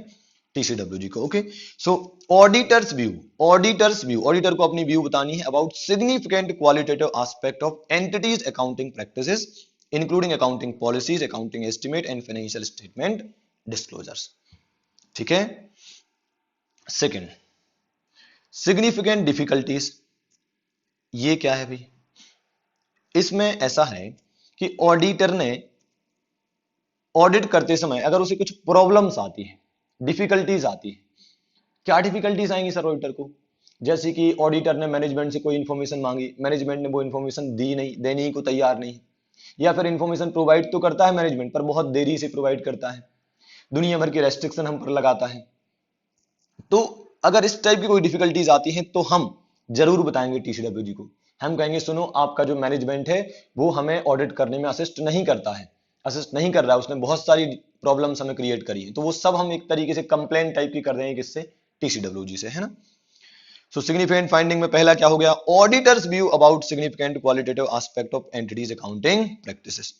टीसीडब्ल्यूजी को। ओके, सो ऑडिटर को अपनी व्यू बतानी है about significant qualitative aspect of entities accounting practices including accounting policies, accounting estimate and financial statement disclosures. ठीक है। सेकंड, सिग्निफिकेंट डिफिकल्टीज, ये क्या है भाई। इसमें ऐसा है कि ऑडिटर ने ऑडिट करते समय अगर उसे कुछ प्रॉब्लम्स आती है, डिफिकल्टीज आती है। क्या डिफिकल्टीज आएंगी सर ऑडिटर को, जैसे कि ऑडिटर ने मैनेजमेंट से कोई इंफॉर्मेशन मांगी, मैनेजमेंट ने वो इंफॉर्मेशन दी नहीं, देने को तैयार नहीं, या फिर इंफॉर्मेशन प्रोवाइड तो करता है मैनेजमेंट पर बहुत देरी से प्रोवाइड करता है, दुनिया भर की रेस्ट्रिक्शन हम पर लगाता है। तो अगर इस टाइप की कोई डिफिकल्टीज आती हैं तो हम जरूर बताएंगे टीसीडब्ल्यूजी को। हम कहेंगे सुनो आपका जो मैनेजमेंट है वो हमें ऑडिट करने में असिस्ट नहीं करता है, असिस्ट नहीं कर रहा है, उसने बहुत सारी प्रॉब्लम्स हमें क्रिएट करी है। तो वो सब हम एक तरीके से कंप्लेन टाइप की कर देंगे, किससे, टीसीडब्ल्यूजी से, है ना। सो सिग्निफिकेंट फाइंडिंग में पहला क्या हो गया, auditors view about significant qualitative aspect of entities accounting practices.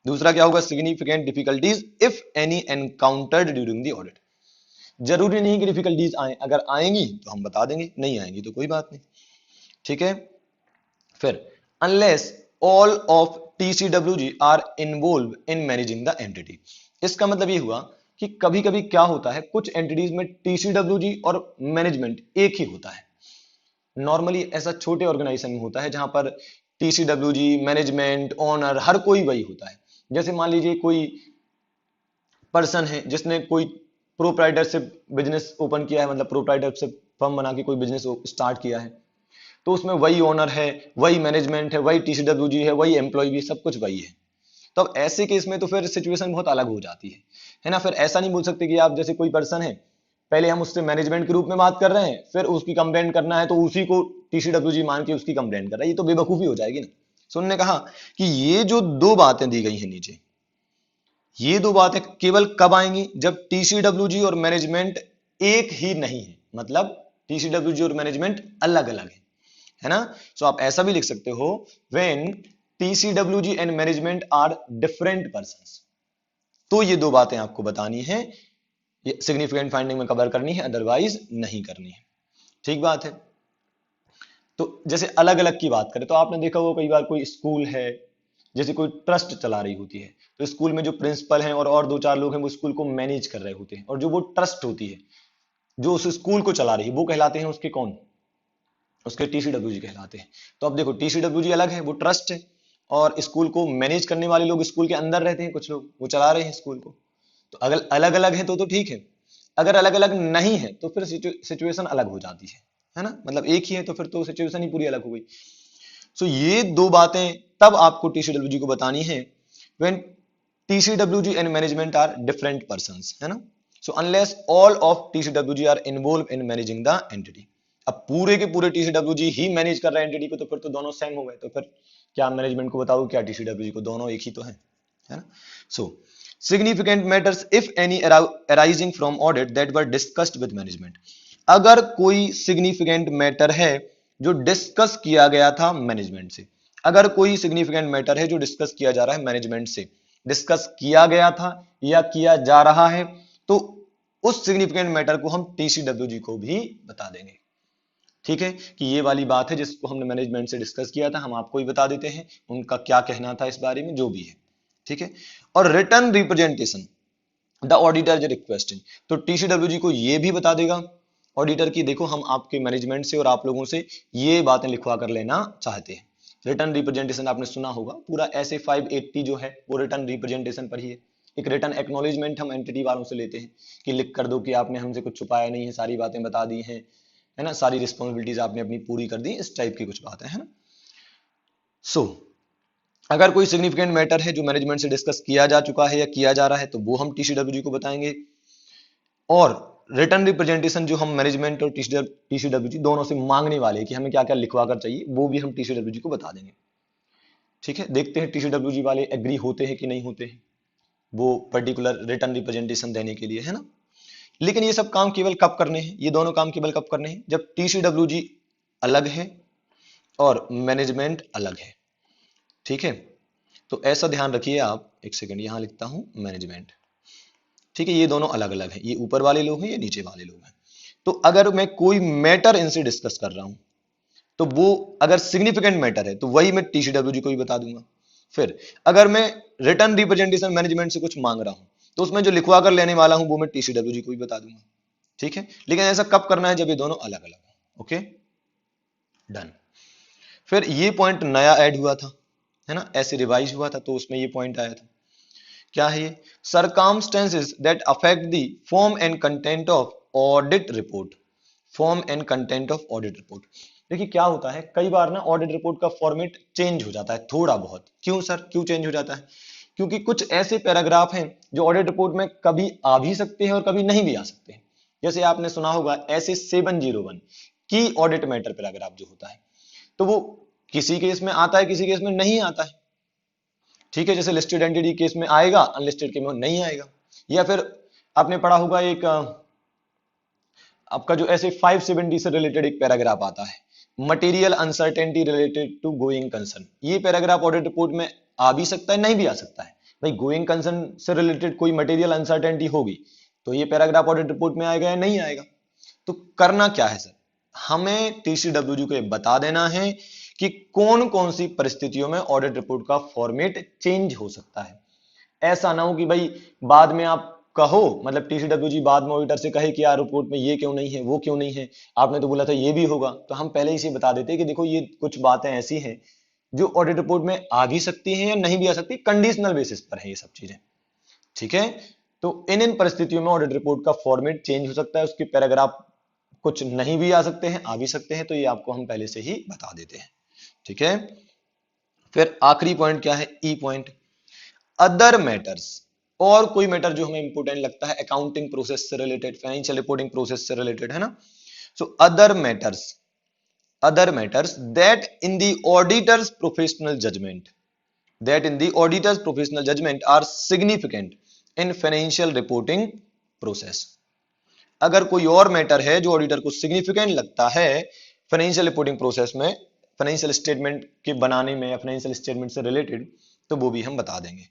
दूसरा क्या होगा, significant difficulties if any encountered during the audit. जरूरी नहीं कि डिफिकल्टीज आए, अगर आएंगी तो हम बता देंगे, नहीं आएंगी तो कोई बात नहीं, ठीक है। फिर unless all of TCWG are involve in managing the entity. इसका मतलब ये हुआ कि कभी कभी क्या होता है, कुछ एंटिटीज में टीसीडब्ल्यूजी और मैनेजमेंट एक ही होता है। नॉर्मली ऐसा छोटे ऑर्गेनाइजेशन में होता है जहां पर टीसीडब्ल्यूजी, मैनेजमेंट, ओनर हर कोई वही होता है। जैसे मान लीजिए कोई पर्सन है जिसने कोई प्रोप्राइटरशिप बिजनेस ओपन किया है, मतलब प्रोप्राइटरशिप फर्म बना के कोई बिजनेस स्टार्ट किया है, तो उसमें वही ओनर है, वही मैनेजमेंट है, वही टीसीडब्ल्यूजी है, वही एम्प्लॉय भी, सब कुछ वही है। तो अब ऐसे केस में तो फिर सिचुएशन बहुत अलग हो जाती है ना। फिर ऐसा नहीं बोल सकते कि आप जैसे कोई पर्सन है, पहले हम उससे मैनेजमेंट के रूप में बात कर रहे हैं, फिर उसकी कंप्लेंट करना है तो उसी को टीसीडब्ल्यूजी मान के उसकी कंप्लेंट कर रहा है, ये तो बेवकूफी हो जाएगी ना। सुनने कहा कि ये जो दो बातें दी गई हैं नीचे, ये दो बातें केवल कब आएंगी, जब टीसीडब्ल्यूजी और मैनेजमेंट एक ही नहीं है, मतलब टीसीडब्ल्यूजी और मैनेजमेंट अलग अलग है ना। सो आप ऐसा भी लिख सकते हो, when TCWG and management are different persons. तो ये दो बातें आपको बतानी है, ये सिग्निफिकेंट फाइंडिंग में कवर करनी है, अदरवाइज नहीं करनी है, ठीक बात है। तो जैसे अलग अलग की बात करें तो आपने देखा होगा कई बार कोई स्कूल है, जैसे कोई ट्रस्ट चला रही होती है, तो स्कूल में जो प्रिंसिपल हैं और दो चार लोग हैं वो स्कूल को मैनेज कर रहे होते हैं, और जो वो ट्रस्ट होती है जो उस स्कूल को चला रही है वो कहलाते हैं उसके कौन, उसके टीसीडब्ल्यूजी कहलाते हैं। तो अब देखो टीसीडब्ल्यूजी अलग है, वो ट्रस्ट है, और स्कूल को मैनेज करने वाले लोग स्कूल के अंदर रहते हैं, कुछ लोग वो चला रहे हैं स्कूल को। तो अगर अलग अलग है तो ठीक है, अगर अलग अलग नहीं है तो फिर सिचुएशन अलग हो जाती है ना, मतलब एक ही है तो फिर तो सिचुएशन ही पूरी अलग हो गई। सो ये दो बातें तब आपको टीसीडब्ल्यूजी को बतानी है when TCWG and management are different persons, है ना। So unless all of TCWG are involve in managing the entity, अब पूरे के पूरे टीसीडब्ल्यूजी ही मैनेज कर रहे हैं एंटिटी को, तो फिर तो दोनों सेम हो गए, तो फिर क्या मैनेजमेंट को बताओ क्या टीसीडब्ल्यूजी को, दोनों एक ही तो है ना। सो significant matters if any arising from audit that were discussed with management, अगर कोई significant matter है जो डिस्कस किया गया था मैनेजमेंट से, अगर कोई significant matter है जो डिस्कस किया जा रहा है मैनेजमेंट से, डिस्कस किया गया था या किया जा रहा है, तो उस significant matter को हम टीसीडब्ल्यूजी को भी बता देंगे। ठीक है कि ये वाली बात है जिसको हमने मैनेजमेंट से डिस्कस किया था, हम आपको ही बता देते हैं उनका क्या कहना था इस बारे में, जो भी है। ठीक है, और written representation the auditor requesting, तो टीसीडब्ल्यूजी को ये भी बता देगा ऑडिटर की, देखो हम आपके मैनेजमेंट से और आप लोगों से ये बातें लिखवा कर लेना चाहते हैं। रिटर्न रिप्रेजेंटेशन आपने सुना होगा, पूरा ऐसे 580 जो है वो रिटर्न रिप्रेजेंटेशन पर ही है। एक रिटर्न एक्नॉलेजमेंट हम एंटिटी वालों से लेते हैं कि लिख कर दो कि आपने हमसे कुछ छुपाया नहीं है, सारी बातें बता दी हैं, है ना, सारी रिस्पॉन्सिबिलिटीज आपने अपनी पूरी कर दी, इस टाइप की कुछ बातें, है ना। सो अगर कोई सिग्निफिकेंट मैटर है जो मैनेजमेंट से डिस्कस किया जा चुका है या किया जा रहा है तो वो हम टीसीडब्ल्यूजी को बताएंगे, और रिटर्न रिप्रेजेंटेशन जो हम मैनेजमेंट और टीसीडब्ल्यूजी दोनों से मांगने वाले हैं कि हमें क्या क्या लिखवा कर चाहिए, वो भी हम टीसीडब्ल्यूजी को बता देंगे। ठीक है, देखते हैं टीसीडब्ल्यूजी वाले एग्री होते हैं कि नहीं होते हैं वो पर्टिकुलर रिटर्न रिप्रेजेंटेशन देने के लिए, है ना। लेकिन ये सब काम केवल कब करने हैं, ये दोनों काम केवल कब करने हैं, जब टीसीडब्ल्यूजी अलग है और मैनेजमेंट अलग है। ठीक है, तो ऐसा ध्यान रखिए आप, एक सेकंड यहां लिखता हूं मैनेजमेंट। ठीक है, ये दोनों अलग अलग है, ये ऊपर वाले लोग हैं, ये नीचे वाले लोग हैं। तो अगर मैं कोई मैटर इनसे डिस्कस कर रहा हूं तो वो अगर सिग्निफिकेंट मैटर है तो वही मैं टीसीडब्ल्यूजी को भी बता दूंगा। फिर अगर मैं रिटर्न रिप्रेजेंटेशन मैनेजमेंट से कुछ मांग रहा हूं तो उसमें जो लिखवा कर लेने वाला हूं वो मैं टीसीडब्ल्यूजी को भी बता दूंगा। ठीक है, लेकिन ऐसा कब करना है, जब ये दोनों अलग अलग हो। Okay, done. फिर ये पॉइंट नया ऐड हुआ था, है ना, ऐसे रिवाइज हुआ था तो उसमें ये पॉइंट आया था, क्या है ये, circumstances that affect the form and content of audit report, form and content of audit report. देखिए क्या होता है, कई बार ना ऑडिट रिपोर्ट का फॉर्मेट चेंज हो जाता है थोड़ा बहुत। क्यों सर, क्यों चेंज हो जाता है, क्योंकि कुछ ऐसे पैराग्राफ हैं जो ऑडिट रिपोर्ट में कभी आ भी सकते हैं और कभी नहीं भी आ सकते हैं। जैसे आपने सुना होगा ऐसे 701 की ऑडिट मैटर पैराग्राफ जो होता है, तो वो किसी केस में आता है किसी केस में नहीं आता है। ठीक है, जैसे लिस्टेड एंटिटी केस में आएगा, अनलिस्टेड के में नहीं आएगा। या फिर आपने पढ़ा होगा एक आपका जो ऐसे 570 से रिलेटेड एक पैराग्राफ आता है, material uncertainty related to going concern. ये पैराग्राफ ऑडिट रिपोर्ट में आ भी सकता है, नहीं भी आ सकता है। भाई गोइंग कंसर्न से रिलेटेड कोई मटेरियल अनसर्टेनिटी होगी तो ये पैराग्राफ ऑडिट रिपोर्ट में आएगा या नहीं आएगा। तो करना क्या है सर, हमें टीसीडब्ल्यूजी को बता देना है कि कौन कौन सी परिस्थितियों में ऑडिट रिपोर्ट का फॉर्मेट चेंज हो सकता है। ऐसा ना हो कि भाई बाद में आप कहो, मतलब टीसीडब्ल्यूजी बाद में ऑडिटर से कहे कि यार रिपोर्ट में ये क्यों नहीं है, वो क्यों नहीं है, आपने तो बोला था ये भी होगा। तो हम पहले इसे बता देते कि देखो ये कुछ बातें ऐसी हैं जो ऑडिट रिपोर्ट में आ भी सकती हैं या नहीं भी आ सकती, कंडीशनल बेसिस पर है ये सब चीजें। ठीक है, तो इन परिस्थितियों में ऑडिट रिपोर्ट का फॉर्मेट चेंज हो सकता है, उसके पैराग्राफ कुछ नहीं भी आ सकते हैं, आ भी सकते हैं, तो ये आपको हम पहले से ही बता देते हैं। ठीक है, फिर आखिरी पॉइंट क्या है, ई पॉइंट, अदर मैटर्स, और कोई मैटर जो हमें इंपोर्टेंट लगता है अकाउंटिंग प्रोसेस से रिलेटेड, फाइनेंशियल रिपोर्टिंग प्रोसेस से रिलेटेड, है ना। So other matters that in the auditor's professional judgement, that in the auditor's professional judgement are significant in financial reporting process. अगर कोई और मैटर है जो ऑडिटर को सिग्निफिकेंट लगता है फाइनेंशियल रिपोर्टिंग प्रोसेस में, फाइनेंशियल स्टेटमेंट के बनाने में या फाइनेंशियल स्टेटमेंट से रिलेटेड, तो वो भी हम बता देंगे।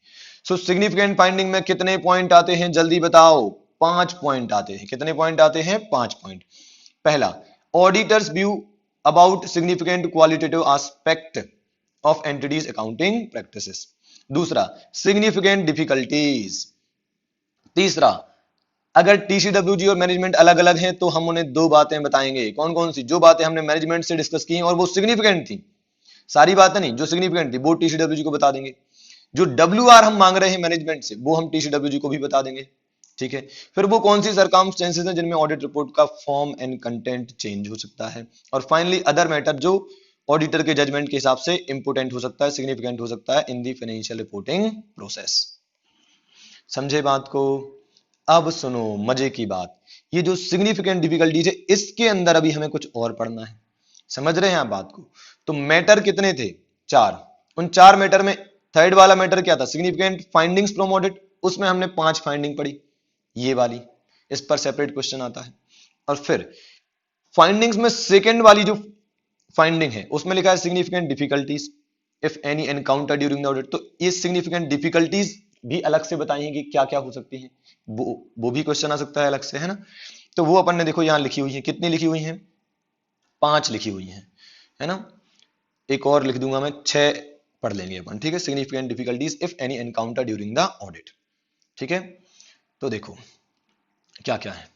सो सिग्निफिकेंट फाइंडिंग में कितने पॉइंट आते हैं जल्दी बताओ, 5 पॉइंट आते हैं। कितने पॉइंट आते हैं, 5 पॉइंट। पहला, auditors view about significant qualitative aspect of entities accounting practices. दूसरा, सिग्निफिकेंट डिफिकल्टीज। तीसरा, अगर टीसीडब्ल्यूजी और मैनेजमेंट अलग अलग हैं तो हम उन्हें दो बातें बताएंगे। कौन कौन सी? जो बातें हमने मैनेजमेंट से डिस्कस की हैं और वो सिग्निफिकेंट थी, सारी बातें नहीं, जो सिग्निफिकेंट थी वो टीसीडब्ल्यूजी को बता देंगे। जो डब्ल्यूआर हम मांग रहे हैं मैनेजमेंट से वो हम टीसीडब्ल्यूजी को भी बता देंगे। ठीक है, फिर वो कौन सी सर्कमस्टेंसेस हैं जिनमें ऑडिट रिपोर्ट का फॉर्म एंड कंटेंट चेंज हो सकता है। और फाइनली अदर मैटर जो ऑडिटर के जजमेंट के हिसाब से इंपोर्टेंट हो सकता है, सिग्निफिकेंट हो सकता है इन दी फाइनेंशियल रिपोर्टिंग प्रोसेस। समझे बात को? अब सुनो मजे की बात, ये जो सिग्निफिकेंट डिफिकल्टीज है इसके अंदर अभी हमें कुछ और पढ़ना है। समझ रहे हैं आप बात को? तो मैटर कितने थे? 4। उन 4 मैटर में थर्ड वाला मैटर क्या था? Significant findings from audit. उसमें हमने 5 फाइंडिंग पढ़ी, ये वाली, इस पर सेपरेट क्वेश्चन आता है। और फिर फाइंडिंग्स में सेकेंड वाली जो फाइंडिंग है उसमें लिखा है significant difficulties if any encounter during the audit. तो ये सिग्निफिकेंट डिफिकल्टीज भी अलग से बताई हैं कि क्या क्या हो सकती हैं, वो भी क्वेश्चन आ सकता है अलग से, है ना। तो वो अपन ने देखो यहां लिखी हुई है, कितनी लिखी हुई है? 5 लिखी हुई है ना। एक और लिख दूंगा मैं, 6 पढ़ लेंगे अपन, ठीक है। Significant difficulties if any encounter during the audit, ठीक है। तो देखो क्या क्या है,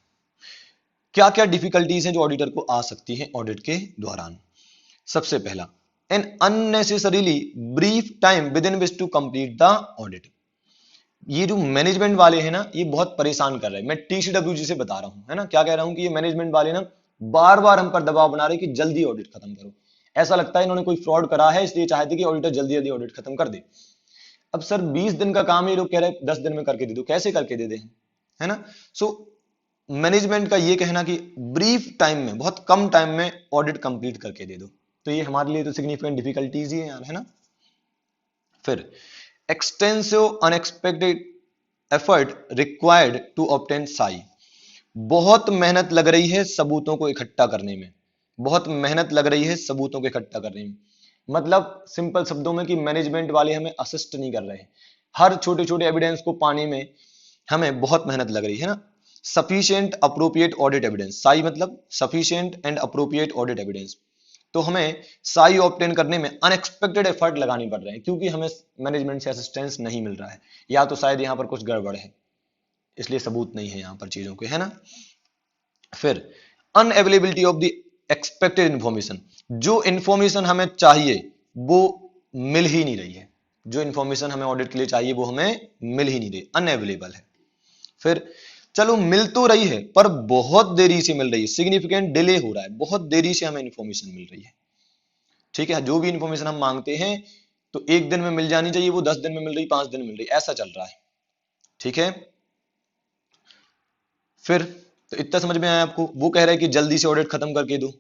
क्या क्या डिफिकल्टीज हैं जो ऑडिटर को आ सकती हैं ऑडिट के दौरान। सबसे पहला, an unnecessarily brief time within which to complete the audit. ये जो मैनेजमेंट वाले हैं ना ये बहुत परेशान कर रहे हैं, मैं टीसीडब्ल्यूजी से बता रहा हूं, है ना। क्या कह रहा हूं कि ये मैनेजमेंट वाले ना बार बार हम पर दबाव बना रहे कि जल्दी ऑडिट खत्म करो। ऐसा लगता है इन्होंने कोई फ्रॉड करा है इसलिए चाहते कि ऑडिटर जल्दी जल्दी ऑडिट खत्म कर दे। अब सर 20 दिन का काम ये लोग कह रहे हैं 10 दिन में करके दे दो, कैसे करके दे दे, है ना। सो मैनेजमेंट का ये कहना कि ब्रीफ टाइम में, बहुत कम टाइम में ऑडिट कंप्लीट करके दे दो, तो ये हमारे लिए तो सिग्निफिकेंट डिफिकल्टीज ही है यार, है ना। फिर extensive unexpected effort required to obtain साई। बहुत मेहनत लग रही है सबूतों को इकट्ठा करने में, बहुत मेहनत लग रही है सबूतों को इकट्ठा करने में। मतलब सिंपल शब्दों में कि मैनेजमेंट वाले हमें असिस्ट नहीं कर रहे हैं, हर छोटे छोटे एविडेंस को पाने में हमें बहुत मेहनत लग रही है ना। सफिशिएंट अप्रोप्रिएट ऑडिट एविडेंस, साई मतलब sufficient and appropriate audit evidence. तो हमें साई ऑब्टेन करने में अनएक्सपेक्टेड एफर्ट लगानी पड़ रहे हैं क्योंकि हमें मैनेजमेंट से असिस्टेंस नहीं मिल रहा है, या तो शायद यहां पर कुछ गड़बड़ है इसलिए सबूत नहीं है यहां पर चीजों के, है ना। फिर unavailability of the expected information, जो इंफॉर्मेशन हमें चाहिए वो मिल ही नहीं रही है, जो इंफॉर्मेशन हमें ऑडिट के लिए चाहिए वो हमें मिल ही नहीं रही, अनअवेलेबल है। फिर चलो मिल तो रही है पर बहुत देरी से मिल रही है, सिग्निफिकेंट डिले हो रहा है, बहुत देरी से हमें इंफॉर्मेशन मिल रही है, ठीक है। जो भी इंफॉर्मेशन हम मांगते हैं तो 1 दिन में मिल जानी चाहिए, वो 10 दिन में मिल रही, 5 दिन में मिल रही, ऐसा चल रहा है, ठीक है। फिर तो इतना समझ में आया आपको? वो कह रहा है कि जल्दी से ऑडिट खत्म करके दो,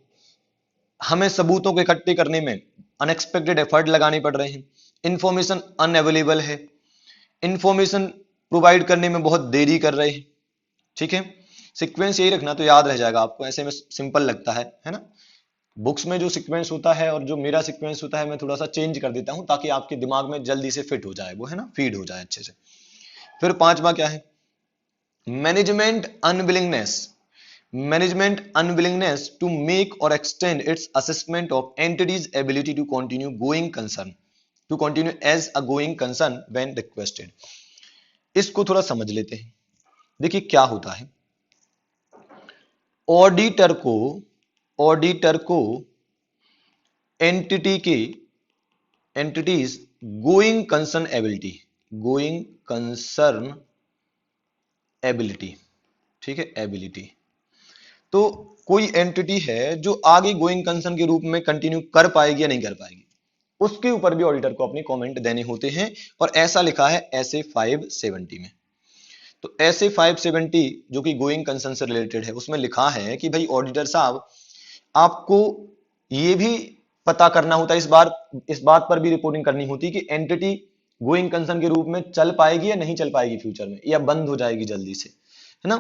हमें सबूतों को इकट्ठे करने में अनएक्सपेक्टेड एफर्ट लगाने पड़ रहे हैं, इंफॉर्मेशन अनअवेलेबल है, इंफॉर्मेशन प्रोवाइड करने में बहुत देरी कर रहे हैं, ठीक है। सीक्वेंस यही रखना तो याद रह जाएगा आपको, ऐसे में सिंपल लगता है ना। बुक्स में जो सीक्वेंस होता है और जो मेरा सीक्वेंस होता है मैं थोड़ा सा चेंज कर देता हूं ताकि आपके दिमाग में जल्दी से फिट हो जाए वो, है ना, फीड हो जाए अच्छे से। फिर 5वां क्या है? Management unwillingness, management unwillingness to make or extend its assessment of entities ability to continue as a going concern when requested। इसको थोड़ा समझ लेते हैं। देखिए क्या होता है, ऑडिटर को एंटिटीज गोइंग कंसर्न एबिलिटी, ठीक है, एबिलिटी। तो कोई एंटिटी है जो आगे गोइंग कंसर्न के रूप में कंटिन्यू कर पाएगी या नहीं कर पाएगी, उसके ऊपर भी ऑडिटर को अपने कमेंट देने होते हैं, और ऐसा लिखा है एसए 570 में। तो एसए 570 जो कि गोइंग कंसर्न से रिलेटेड है, उसमें लिखा है कि भाई ऑडिटर साहब आपको यह भी पता करना होता है, इस बात पर भी रिपोर्टिंग करनी होती है कि एंटिटी गोइंग कंसर्न के रूप में चल पाएगी या नहीं चल पाएगी फ्यूचर में, या बंद हो जाएगी जल्दी से, है ना।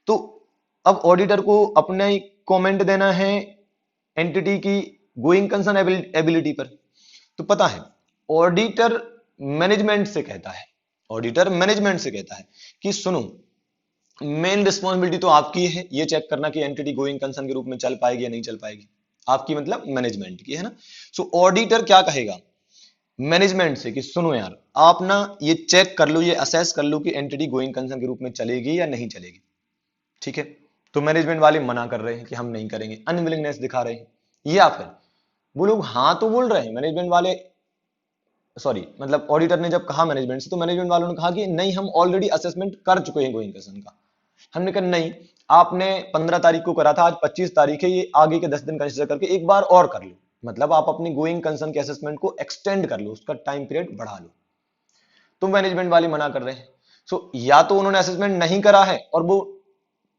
तो अब ऑडिटर को अपना ही कमेंट देना है एंटिटी की गोइंग कंसर्न एबिलिटी पर। तो पता है ऑडिटर मैनेजमेंट से कहता है कि सुनो मेन रिस्पॉन्सिबिलिटी तो आपकी है ये चेक करना कि एंटिटी गोइंग कंसर्न के रूप में चल पाएगी या नहीं चल पाएगी, आपकी मतलब मैनेजमेंट की, है ना। सो ऑडिटर क्या कहेगा मैनेजमेंट से कि सुनो यार, आप ना ये चेक कर लो, ये असेस कर लो कि एंटिटी गोइंग कंसर्न के रूप में चलेगी या नहीं चलेगी। ठीक है, तो मैनेजमेंट वाले मना कर रहे हैं कि हम नहीं करेंगे, अनविलिंगनेस दिखा रहे हैं, या फिर वो लोग हाँ तो बोल रहे हैं मैनेजमेंट वाले, सॉरी मतलब ऑडिटर ने जब कहा मैनेजमेंट से, तो मैनेजमेंट वालों ने कहा कि नहीं हम ऑलरेडी असेसमेंट कर चुके हैं गोइंग कंसर्न का। हमने कहा नहीं, आपने 15 तारीख को करा था, आज 25 तारीख है, ये आगे के 10 दिन कंसीडर करके एक बार और कर लो, मतलब आप अपनी गोइंग कंसर्न के असेसमेंट को एक्सटेंड कर लो, उसका टाइम पीरियड बढ़ा लो। तो मैनेजमेंट वाले मना कर रहे हैं। सो या तो उन्होंने असेसमेंट नहीं करा है और वो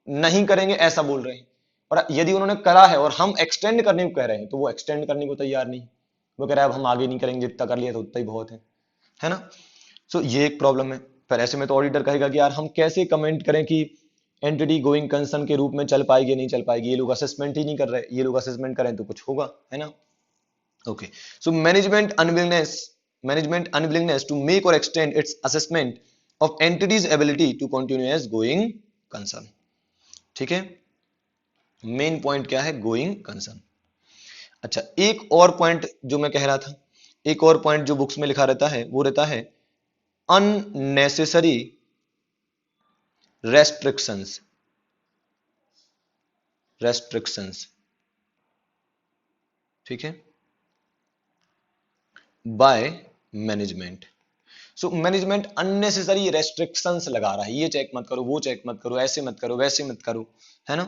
नहीं करेंगे ऐसा बोल रहे हैं, और यदि उन्होंने करा है और हम एक्सटेंड करने को कह रहे हैं तो वो एक्सटेंड करने को तैयार नहीं, वो कह रहा है अब हम आगे नहीं करेंगे, जितना कर लिया तो उतना ही बहुत है ना। सो ये एक प्रॉब्लम है। फिर ऐसे में तो ऑडिटर कहेगा कि यार हम कैसे कमेंट करें कि एंटिटी गोइंग कंसर्न के रूप में चल पाएगी नहीं चल पाएगी, ये लोग असेसमेंट ही नहीं कर रहे, ये लोग असेसमेंट करें तो कुछ होगा, है ना। Okay, so management unwillingness to make or extend its assessment of entity's ability to continue as going concern। ठीक है, मेन पॉइंट क्या है, गोइंग कंसर्न। अच्छा, एक और पॉइंट जो मैं कह रहा था, एक और पॉइंट जो बुक्स में लिखा रहता है वो रहता है अननेसेसरी रेस्ट्रिक्शंस। ठीक है, by management. So management unnecessary restrictions लगा रहा है, ये चेक मत करो, वो चेक मत करो, ऐसे मत करो, वैसे मत करो, है ना।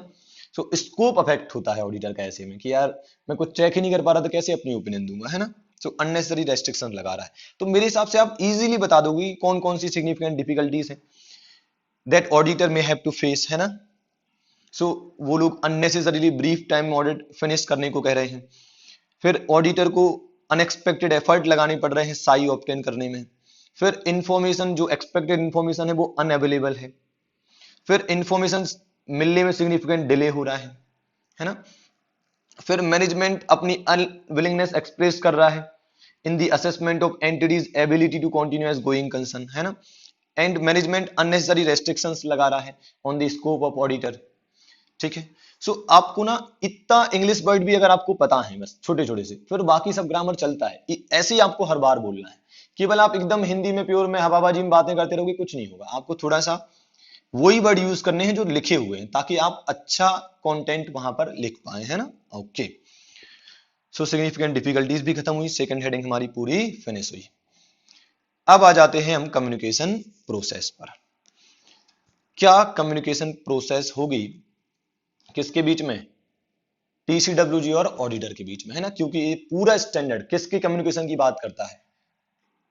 सो स्कोप अफेक्ट होता है ऑडिटर का ऐसे में कि यार मैं कुछ चेक ही नहीं कर पा रहा तो कैसे अपनी ओपिनियन दूंगा, है ना। सो अननेसेसरी रेस्ट्रिक्शन लगा रहा है। तो मेरे हिसाब से आप इजीली बता दोगे कौन कौन सी सिग्निफिकेंट डिफिकल्टीज है दैट ऑडिटर में हैव टू फेस, है ना। सो वो लोग अननेसेसरीली ब्रीफ टाइम में ऑडिट फिनिश करने को कह रहे हैं, फिर ऑडिटर को अनएक्सपेक्टेड एफर्ट लगाने पड़ रहे हैं साई ऑब्टेन करने में, फिर इंफॉर्मेशन जो एक्सपेक्टेड इंफॉर्मेशन है वो अनअवेलेबल है, फिर इंफॉर्मेशन मिलने में सिग्निफिकेंट डिले हो रहा है ना, फिर मैनेजमेंट अपनी अनविलिंगनेस एक्सप्रेस कर रहा है in the assessment of entity's ability to continue as going concern, है ना, एंड मैनेजमेंट अननेसेसरी रेस्ट्रिक्शंस लगा रहा है on the scope of auditor. ठीक है, सो आपको ना इतना इंग्लिश वर्ड भी अगर आपको पता है बस छोटे छोटे से, फिर बाकी सब ग्रामर चलता है, ऐसे ही आपको हर बार बोलना है। केवल आप एकदम हिंदी में प्योर में हवाबाजी में बातें करते रहोगे कुछ नहीं होगा, आपको थोड़ा सा वही वर्ड यूज करने हैं जो लिखे हुए हैं ताकि आप अच्छा कंटेंट वहां पर लिख पाए, है ना। ओके, सो सिग्निफिकेंट डिफिकल्टीज भी खत्म हुई, सेकंड हेडिंग हमारी पूरी फिनिश हुई। अब आ जाते हैं हम कम्युनिकेशन प्रोसेस पर। क्या कम्युनिकेशन प्रोसेस होगी किसके बीच में, टीसीडब्ल्यूजी और ऑडिटर के बीच में, है ना, क्योंकि ये पूरा स्टैंडर्ड किसकी कम्युनिकेशन की बात करता है,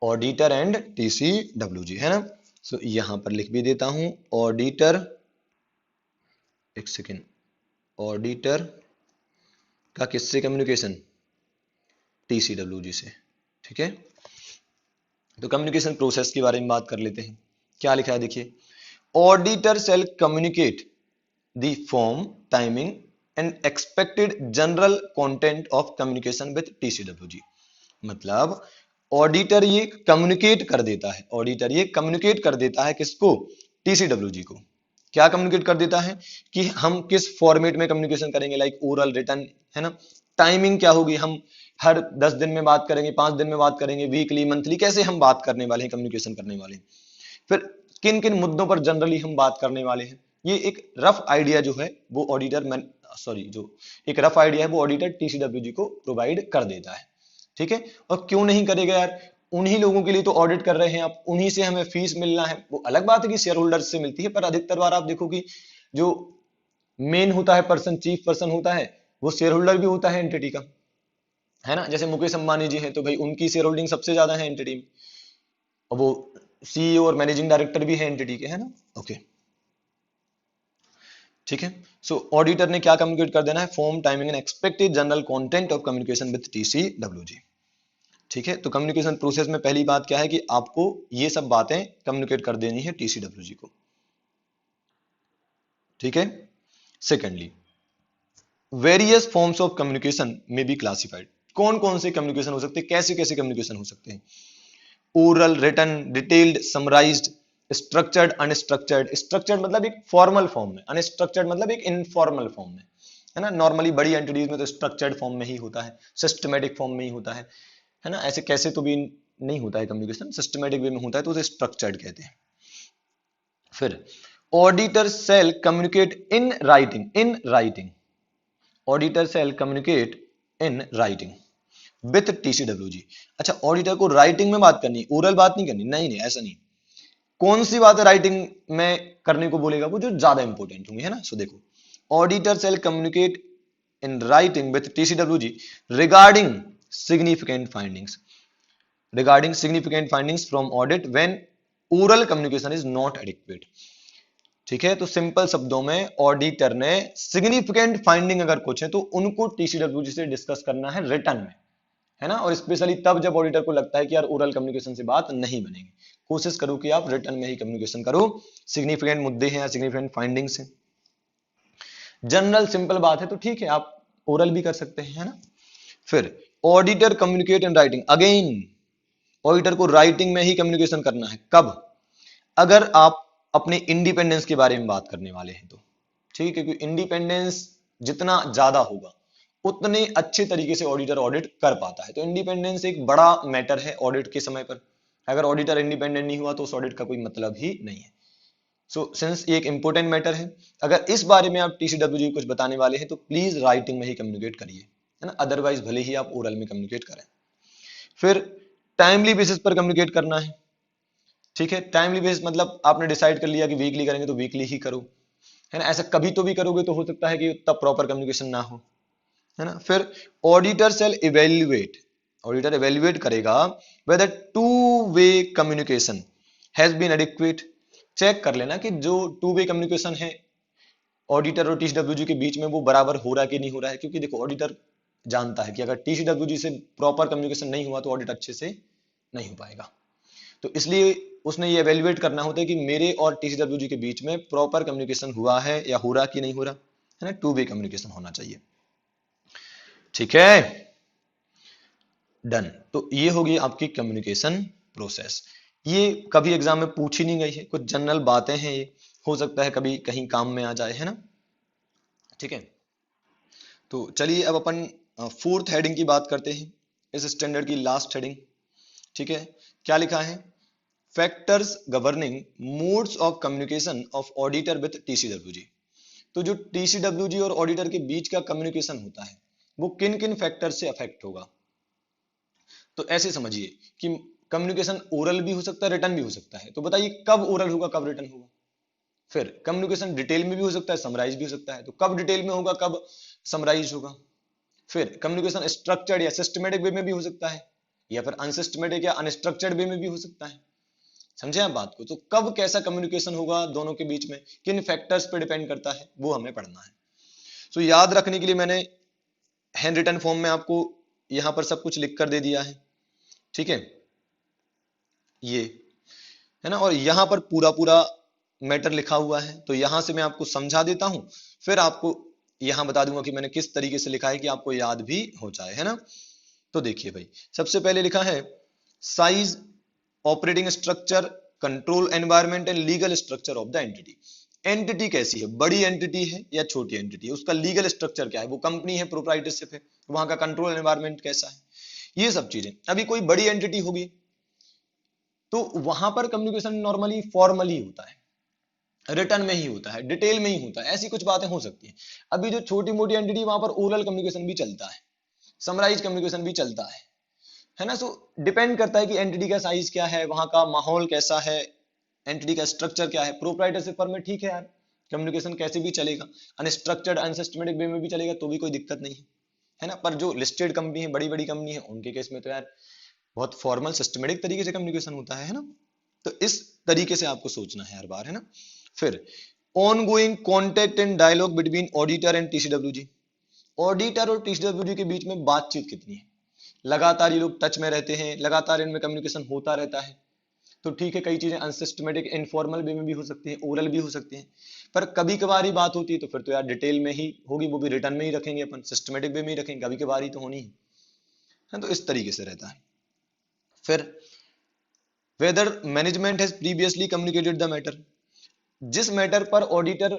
ऑडिटर एंड टीसीडब्ल्यूजी, है ना। सो यहां पर लिख भी देता हूं ऑडिटर, एक सेकेंड, ऑडिटर का किससे कम्युनिकेशन, टीसीडब्ल्यूजी से। ठीक है, तो कम्युनिकेशन प्रोसेस के बारे में बात कर लेते हैं। क्या लिखा है देखिए, auditor shall communicate the form, timing and expected general content of communication with TCWG. मतलब ऑडिटर ये कम्युनिकेट कर देता है, ऑडिटर ये कम्युनिकेट कर देता है किसको, टीसीडब्ल्यूजी को। क्या कम्युनिकेट कर देता है कि हम किस फॉर्मेट में कम्युनिकेशन करेंगे, लाइक ओरल, रिटन, है ना। टाइमिंग क्या होगी, हम हर 10 दिन में बात करेंगे, 5 दिन में बात करेंगे, वीकली, मंथली, कैसे हम बात करने वाले हैं, कम्युनिकेशन करने वाले हैं। फिर किन किन मुद्दों पर जनरली हम बात करने वाले हैं, ये एक रफ आइडिया जो है वो ऑडिटर जो एक रफ आइडिया है वो ऑडिटर टीसीडब्ल्यूजी को प्रोवाइड कर देता है। ठीक है, और क्यों नहीं करेगा यार, उन्हीं लोगों के लिए तो ऑडिट कर रहे हैं आप, उन्हीं से हमें फीस मिलना है। वो अलग बात है कि शेयर होल्डर से मिलती है, पर अधिकतर बार आप देखो कि जो मेन होता है पर्सन, चीफ पर्सन होता है, वो शेयर होल्डर भी होता है एंटिटी का, है ना। जैसे मुकेश अंबानी जी हैं तो भाई उनकी शेयर होल्डिंग सबसे ज्यादा है एंटिटी में, और वो सीईओ और मैनेजिंग डायरेक्टर भी है एंटिटी के, है ना। ओके, ठीक है, सो ऑडिटर ने क्या कम्युनिकेट कर देना है, form, timing and expected general content of communication with TCWG. ठीक है, तो कम्युनिकेशन प्रोसेस में पहली बात क्या है कि आपको ये सब बातें कम्युनिकेट कर देनी है टीसीडब्ल्यूजी को। ठीक है, secondly, various forms of communication में बी क्लासिफाइड। कौन कौन से कम्युनिकेशन हो सकते हैं, कैसे कैसे कम्युनिकेशन हो सकते हैं, oral, written, detailed, summarised, structured, unstructured. Structured मतलब एक फॉर्मल फॉर्म में, अनस्ट्रक्चर्ड मतलब एक इनफॉर्मल फॉर्म में, है ना। नॉर्मली बड़ी एंटिटीज में तो स्ट्रक्चर्ड फॉर्म में ही होता है, सिस्टमेटिक फॉर्म में ही होता है ना। ऐसे कैसे तो भी नहीं होता है कम्युनिकेशन, सिस्टमेटिक वे में होता है तो उसे स्ट्रक्चर्ड कहते हैं। फिर auditor shall communicate in writing, in writing, auditor shall communicate in writing with TCWG. अच्छा, ऑडिटर को राइटिंग में बात करनी, ओरल बात नहीं करनी, नहीं नहीं ऐसा नहीं। कौन सी बात राइटिंग में करने को बोलेगा, वो जो ज्यादा इंपॉर्टेंट होंगी, है ना। सो देखो, auditor shall communicate in writing with TCWG regarding significant findings, regarding significant findings from audit when oral communication is not adequate। ठीक है, तो सिंपल शब्दों में ऑडिटर ने सिग्निफिकेंट फाइंडिंग अगर कुछ है तो उनको टीसीडब्ल्यूजी से डिस्कस करना है रिटर्न में, है ना। और स्पेशली तब जब ऑडिटर को लगता है कि यार ओरल कम्युनिकेशन से बात नहीं बनेगी, कोशिश करो कि आप रिटर्न में ही कम्युनिकेशन करो, सिग्निफिकेंट मुद्दे हैं या सिग्निफिकेंट फाइंडिंग्स हैं। जनरल सिंपल बात है तो ठीक है, आप ओरल भी कर सकते हैं, है ना। फिर auditor communicate in writing, again auditor को राइटिंग में ही कम्युनिकेशन करना है। कब? अगर आप अपने इंडिपेंडेंस के बारे में बात करने वाले हैं तो, ठीक है, क्योंकि इंडिपेंडेंस जितना ज्यादा होगा उतने अच्छे तरीके से ऑडिटर ऑडिट कर पाता है। तो इंडिपेंडेंस एक बड़ा मैटर है ऑडिट के समय पर। अगर ऑडिटर इंडिपेंडेंट नहीं हुआ तो उस ऑडिट का कोई मतलब ही नहीं है। सो सिंस ये एक इंपॉर्टेंट मैटर है, अगर इस बारे में आप टीसीडब्ल्यूजी कुछ बताने वाले हैं तो प्लीज राइटिंग में ही कम्युनिकेट करिए, है ना। अदरवाइज भले ही आप ओरल में कम्युनिकेट करें। फिर टाइमली बेसिस पर कम्युनिकेट करना है, ठीक है। टाइमली बेसिस मतलब आपने डिसाइड कर लिया कि वीकली करेंगे तो वीकली ही करो, है ना। ऐसा कभी तो भी करोगे तो हो सकता है कि तब प्रॉपर कम्युनिकेशन ना हो, है ना। फिर auditor shall evaluate, auditor evaluate करेगा whether two way communication has been adequate. Check कर लेना कि जो टू वे कम्युनिकेशन है ऑडिटर और टीसीडब्ल्यूजी के बीच में वो बराबर हो रहा है कि नहीं हो रहा है। क्योंकि देखो, ऑडिटर जानता है कि अगर टीसीडब्ल्यूजी से प्रॉपर कम्युनिकेशन नहीं हुआ तो ऑडिट अच्छे से नहीं हो पाएगा। तो इसलिए उसने ये एवेल्युएट करना होता है कि मेरे और टीसीडब्ल्यूजी के बीच में प्रॉपर कम्युनिकेशन हुआ है या हो रहा कि नहीं हो रहा, है ना। टू वे कम्युनिकेशन होना चाहिए, ठीक है, डन। तो ये होगी आपकी कम्युनिकेशन प्रोसेस। ये कभी एग्जाम में पूछी नहीं गई है, कुछ जनरल बातें हैं, ये हो सकता है कभी कहीं काम में आ जाए, है ना। ठीक है, तो चलिए अब अपन फोर्थ हेडिंग की बात करते हैं, इस स्टैंडर्ड की लास्ट हेडिंग। ठीक है, क्या लिखा है? Factors governing modes of communication of auditor with TCWG. तो जो टीसीडब्ल्यूजी और ऑडिटर के बीच का कम्युनिकेशन होता है वो किन किन फैक्टर से अफेक्ट होगा। तो ऐसे समझिए कि कम्युनिकेशन ओरल भी हो सकता है, रिटर्न भी हो सकता है। तो बताइए कब ओरल होगा, कब रिटर्न होगा। फिर कम्युनिकेशन डिटेल में भी हो सकता है, समराइज भी हो सकता है। तो कब डिटेल में होगा, कब समराइज होगा। फिर कम्युनिकेशन स्ट्रक्चर्ड या सिस्टमेटिक वे में भी हो सकता है, या फिर अनसिस्टमेटिक या अनस्ट्रक्चर्ड वे में भी हो सकता है। समझे आप बात को। तो कब कैसा कम्युनिकेशन होगा दोनों के बीच में, किन फैक्टर्स पे डिपेंड करता है, वो हमें पढ़ना है। तो याद रखने के लिए मैंने हैंड रिटन फॉर्म में आपको यहां पर सब कुछ लिख कर दे दिया है, ठीक है, ये है ना। और यहां पर पूरा पूरा मैटर लिखा हुआ है, तो यहां से मैं आपको समझा देता हूं, फिर आपको यहां बता दूंगा कि मैंने किस तरीके से लिखा है कि आपको याद भी हो जाए, है ना। तो देखिए भाई, सबसे पहले लिखा है size, operating structure, control environment and legal structure of the entity. Entity कैसी है, बड़ी एंटिटी है या छोटी एंटिटी है, उसका लीगल स्ट्रक्चर क्या है, वो कंपनी है, प्रोप्राइटरशिप है, वहां का कंट्रोल एनवायरनमेंट कैसा है, ये सब चीजें। अभी कोई बड़ी एंटिटी होगी तो वहां पर कम्युनिकेशन नॉर्मली फॉर्मली होता है, रिटर्न में ही होता है, डिटेल में ही होता है, ऐसी कुछ बातें हो सकती हैं। अभी जो छोटी मोटी एंटिटी वहां पर ओरल कम्युनिकेशन भी चलता है, समराइज कम्युनिकेशन भी चलता है ना। सो डिपेंड करता है कि एंटिटी का साइज क्या है, वहां का माहौल कैसा है, एंटिटी का स्ट्रक्चर क्या है। प्रोप्राइटरशिप फर्म में ठीक है यार, कम्युनिकेशन कैसे भी चलेगा, अनस्ट्रक्चर्ड अनसिस्टमेटिक वे में भी चलेगा तो भी कोई दिक्कत नहीं है ना। पर जो लिस्टेड कंपनी है, बड़ी बड़ी कंपनी है, उनके केस में तो यार बहुत फॉर्मल सिस्टमेटिक तरीके से कम्युनिकेशन होता है ना। तो इस तरीके से आपको सोचना है हर बार, है ना। फिर ongoing contact and dialogue between auditor and TCWG. Auditor और टीसीडब्ल्यूजी के बीच में बातचीत कितनी है, लगातार ये लोग टच में रहते हैं, लगातार इनमें कम्युनिकेशन होता रहता है। तो ठीक है, कई चीजें अनसिस्टमेटिक इनफॉर्मल वे में भी हो सकती हैं, ओरल भी हो सकती हैं, पर कभी कभार ही बात होती है तो फिर तो यार डिटेल में ही होगी, वो भी रिटर्न में ही रखेंगे अपन, सिस्टमेटिक वे में ही रखेंगे, कभी कभार ही तो होनी है। तो इस तरीके से रहता है। फिर whether management has previously communicated the matter. जिस मैटर पर ऑडिटर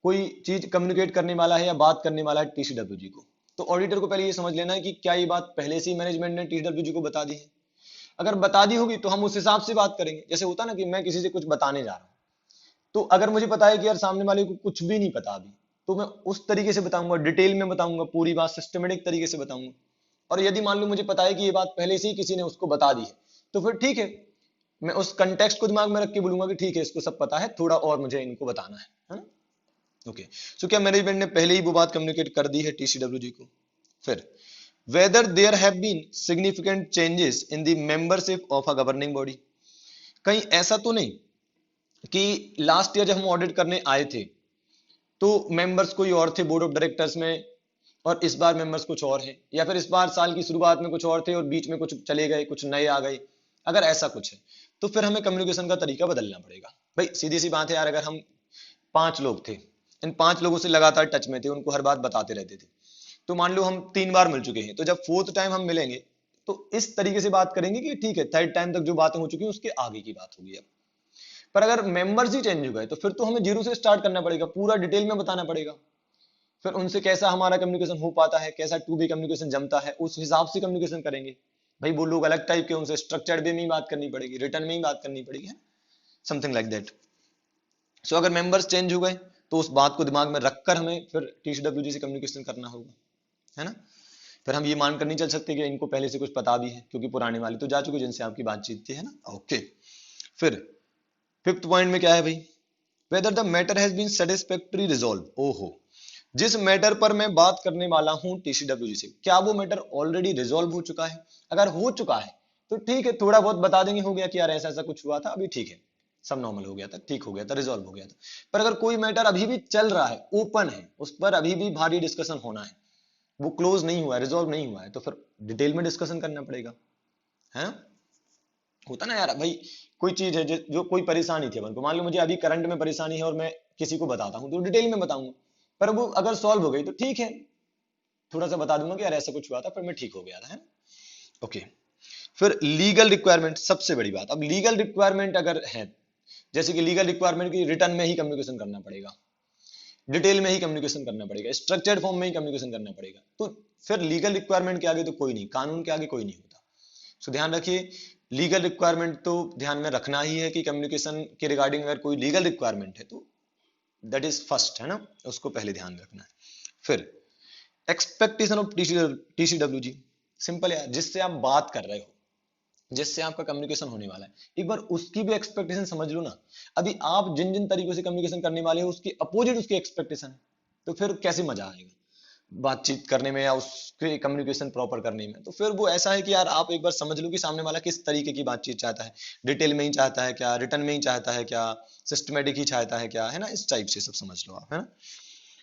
कोई चीज कम्युनिकेट करने वाला है या बात करने वाला है टीसीडब्ल्यूजी को, तो ऑडिटर को पहले ये समझ लेना है कि क्या ये बात पहले से ही मैनेजमेंट ने टीसीडब्ल्यूजी को बता दी है। अगर बता दी होगी तो हम उस हिसाब से बात करेंगे। जैसे होता ना कि मैं किसी से कुछ बताने जा रहा हूँ, तो अगर मुझे पता है कि यार सामने वाले को कुछ भी नहीं पता अभी, तो मैं उस तरीके से बताऊंगा, डिटेल में बताऊंगा, पूरी बात सिस्टमेटिक तरीके से बताऊंगा। और यदि मान लो मुझे पता है कि ये बात पहले से ही किसी ने उसको बता दी है, तो फिर ठीक है, मैं उस कंटेक्स्ट को दिमाग में रख के बोलूंगा कि ठीक है, इसको सब पता है, थोड़ा और मुझे इनको बताना है ना। ओके, सो क्या मैनेजमेंट ने पहले ही वो बात कम्युनिकेट कर दी है टीसीडब्ल्यूजी को? फिर whether there have been significant changes in the membership of a governing body. कहीं ऐसा तो नहीं कि लास्ट ईयर जब हम ऑडिट करने आए थे तो मेंबर्स कोई और थे बोर्ड ऑफ डायरेक्टर्स में, और इस बार मेंबर्स कुछ और हैं, या फिर इस बार साल की शुरुआत में कुछ और थे और बीच में कुछ चले गए, कुछ नए आ गए। अगर ऐसा कुछ है तो फिर हमें कम्युनिकेशन का तरीका बदलना पड़ेगा। भाई सीधी सी बात है यार, अगर हम 5 लोग थे, इन 5 लोगों से लगातार टच में थे, उनको हर बात बताते रहते थे, तो मान लो हम 3 बार मिल चुके हैं, तो जब 4th टाइम हम मिलेंगे तो इस तरीके से बात करेंगे कि ठीक है, 3rd टाइम तक जो बातें हो चुकी हैं उसके आगे की बात होगी अब। पर अगर मेंबर्स ही चेंज हो गए तो फिर तो हमें जीरो से स्टार्ट करना पड़ेगा, पूरा डिटेल में बताना पड़ेगा। फिर उनसे कैसा हमारा कम्युनिकेशन हो पाता है, कैसा टू बी कम्युनिकेशन जमता है, उस हिसाब से कम्युनिकेशन करेंगे। भाई वो लोग अलग टाइप के, उनसे स्ट्रक्चर्ड वे में ही बात करनी पड़ेगी, रिटर्न में ही बात करनी पड़ेगी, समथिंग लाइक दैट। सो अगर मेंबर्स चेंज हो गए तो उस बात को दिमाग में रखकर हमें फिर टीसीडब्ल्यूजी से कम्युनिकेशन करना होगा, है ना। फिर हम ये मानकर नहीं चल सकते कि इनको पहले से कुछ पता भी है, क्योंकि पुराने वाले तो जा चुके जिनसे आपकी बातचीत थी, है ना। ओके, फिर 5th पॉइंट में क्या है भाई, whether the matter has been satisfactory resolve. ओहो, जिस मैटर पर मैं बात करने वाला हूं टीसीडब्ल्यूजी से, क्या वो मैटर ऑलरेडी रिजॉल्व हो चुका है? अगर हो चुका है तो ठीक है, थोड़ा बहुत बता देंगे, हो गया कि यार ऐसा ऐसा कुछ हुआ था, अभी ठीक है, सब नॉर्मल हो गया था, ठीक हो गया था, रिजॉल्व हो गया था। पर अगर कोई मैटर अभी भी चल रहा है, ओपन है, उस पर अभी भी भारी डिस्कशन होना है, वो क्लोज नहीं हुआ है, रिजॉल्व नहीं हुआ है, तो फिर डिटेल में डिस्कशन करना पड़ेगा, है। होता ना यार भाई, कोई चीज है जो कोई परेशानी थी अपन को, मान लो मुझे अभी करंट में परेशानी है और मैं किसी को बताता हूँ तो डिटेल में बताऊंगा, पर वो अगर सॉल्व हो गई तो ठीक है, थोड़ा सा बता दूंगा कि यार ऐसा कुछ हुआ था पर मैं ठीक हो गया था, है। ओके, फिर लीगल रिक्वायरमेंट, सबसे बड़ी बात। अब लीगल रिक्वायरमेंट अगर है, जैसे कि लीगल रिक्वायरमेंट की रिटर्न में ही कम्युनिकेशन करना पड़ेगा, डिटेल में ही कम्युनिकेशन करना पड़ेगा, स्ट्रक्चर्ड फॉर्म में ही कम्युनिकेशन करना पड़ेगा, तो फिर लीगल रिक्वायरमेंट के आगे तो कोई नहीं, कानून के आगे कोई नहीं होता। सो ध्यान रखिए, लीगल रिक्वायरमेंट तो ध्यान में रखना ही है कि कम्युनिकेशन के रिगार्डिंग अगर कोई लीगल रिक्वायरमेंट है तो दैट इज फर्स्ट, है ना, उसको पहले ध्यान रखना है। फिर एक्सपेक्टेशन ऑफ टीसीडब्ल्यूजी, सिंपल है, जिससे आप बात कर रहे हो, जिससे आपका कम्युनिकेशन होने वाला है, एक बार उसकी भी एक्सपेक्टेशन समझ लो ना। अभी आप जिन जिन तरीकों से कम्युनिकेशन करने वाले हो उसकी अपोजिट उसकी एक्सपेक्टेशन है, तो फिर कैसे मजा आएगा बातचीत करने में या उसके कम्युनिकेशन प्रॉपर करने में। तो फिर वो ऐसा है कि यार आप एक बार समझ लो कि सामने वाला किस तरीके की बातचीत चाहता है, डिटेल में ही चाहता है क्या, रिटर्न में ही चाहता है क्या, सिस्टमेटिक ही चाहता है क्या, है ना, इस टाइप से सब समझ लो आप, है ना।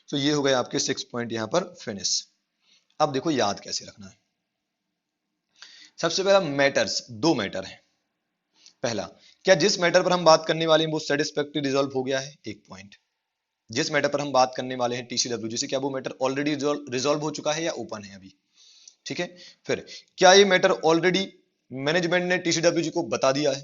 तो ये हो गए आपके 6 पॉइंट यहाँ पर फिनिश। अब देखो याद कैसे रखना है। सबसे पहला मैटर्स, 2 मैटर है। पहला, क्या जिस मैटर पर हम बात करने वाले हैं वो सेटिस्फैक्टरी रिजॉल्व हो गया है, एक पॉइंट। जिस मैटर पर हम बात करने वाले हैं टीसीडब्ल्यूजी से, क्या वो मैटर ऑलरेडी रिजॉल्व हो चुका है या ओपन है अभी, ठीक है। फिर क्या ये मैटर ऑलरेडी मैनेजमेंट ने टीसीडब्ल्यूजी को बता दिया है,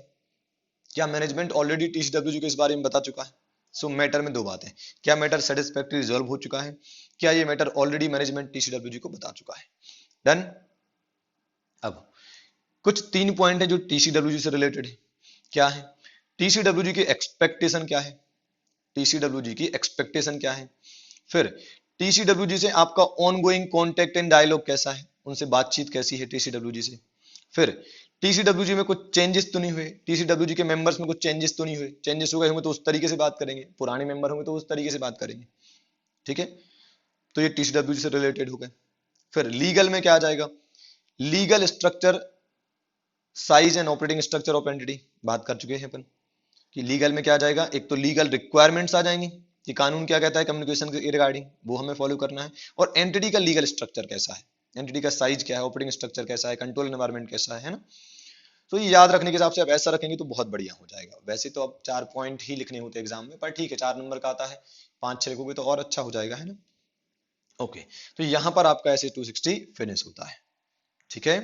क्या मैनेजमेंट ऑलरेडी टीसीडब्ल्यूजी को इस बारे में बता चुका है। सो मैटर में 2 बातें, क्या मैटर सेटिस्फैक्टरी रिजॉल्व हो चुका है, क्या ये मैटर ऑलरेडी मैनेजमेंट टीसीडब्ल्यूजी को बता चुका है। डन। अब कुछ 3 पॉइंट है जो टीसीडब्ल्यूजी से रिलेटेड है। क्या है, टीसीडब्ल्यूजी की एक्सपेक्टेशन क्या है, टीसीडब्ल्यूजी की एक्सपेक्टेशन क्या है। फिर टीसीडब्ल्यूजी से आपका ऑनगोइंग कॉन्टेक्ट एंड डायलॉग कैसा है, उनसे बातचीत कैसी है टीसीडब्ल्यूजी से। फिर टीसीडब्ल्यूजी में कुछ चेंजेस तो नहीं हुए, टीसीडब्ल्यूजी के मेंबर्स में कुछ चेंजेस तो नहीं हुए, चेंजेस हो गए होंगे तो उस तरीके से बात करेंगे, पुराने मेंबर होंगे तो उस तरीके से बात करेंगे, ठीक है। तो ये टीसीडब्ल्यूजी से रिलेटेड हो गए। फिर लीगल में क्या आ जाएगा, legal structure, size and operating structure of entity, बात कर चुके हैं अपन कि लीगल में क्या आ जाएगा। एक तो लीगल रिक्वायरमेंट्स आ जाएंगी कि कानून क्या कहता है कम्युनिकेशन के रिगार्डिंग, वो हमें फॉलो करना है, और एंटिटी का लीगल स्ट्रक्चर कैसा है, एंटिटी का साइज क्या है, ऑपरेटिंग स्ट्रक्चर कैसा है, कंट्रोल एनवायरनमेंट कैसा है ना। तो ये याद रखने के हिसाब से आप ऐसा रखेंगे तो बहुत बढ़िया हो जाएगा। वैसे तो अब 4 पॉइंट ही लिखने होते एग्जाम में, पर ठीक है, 4 नंबर का आता है, 5-6 लिखोगे तो और अच्छा हो जाएगा, है ना। ओके, तो यहां पर आपका ऐसे 260 फिनिश होता है, ठीक है।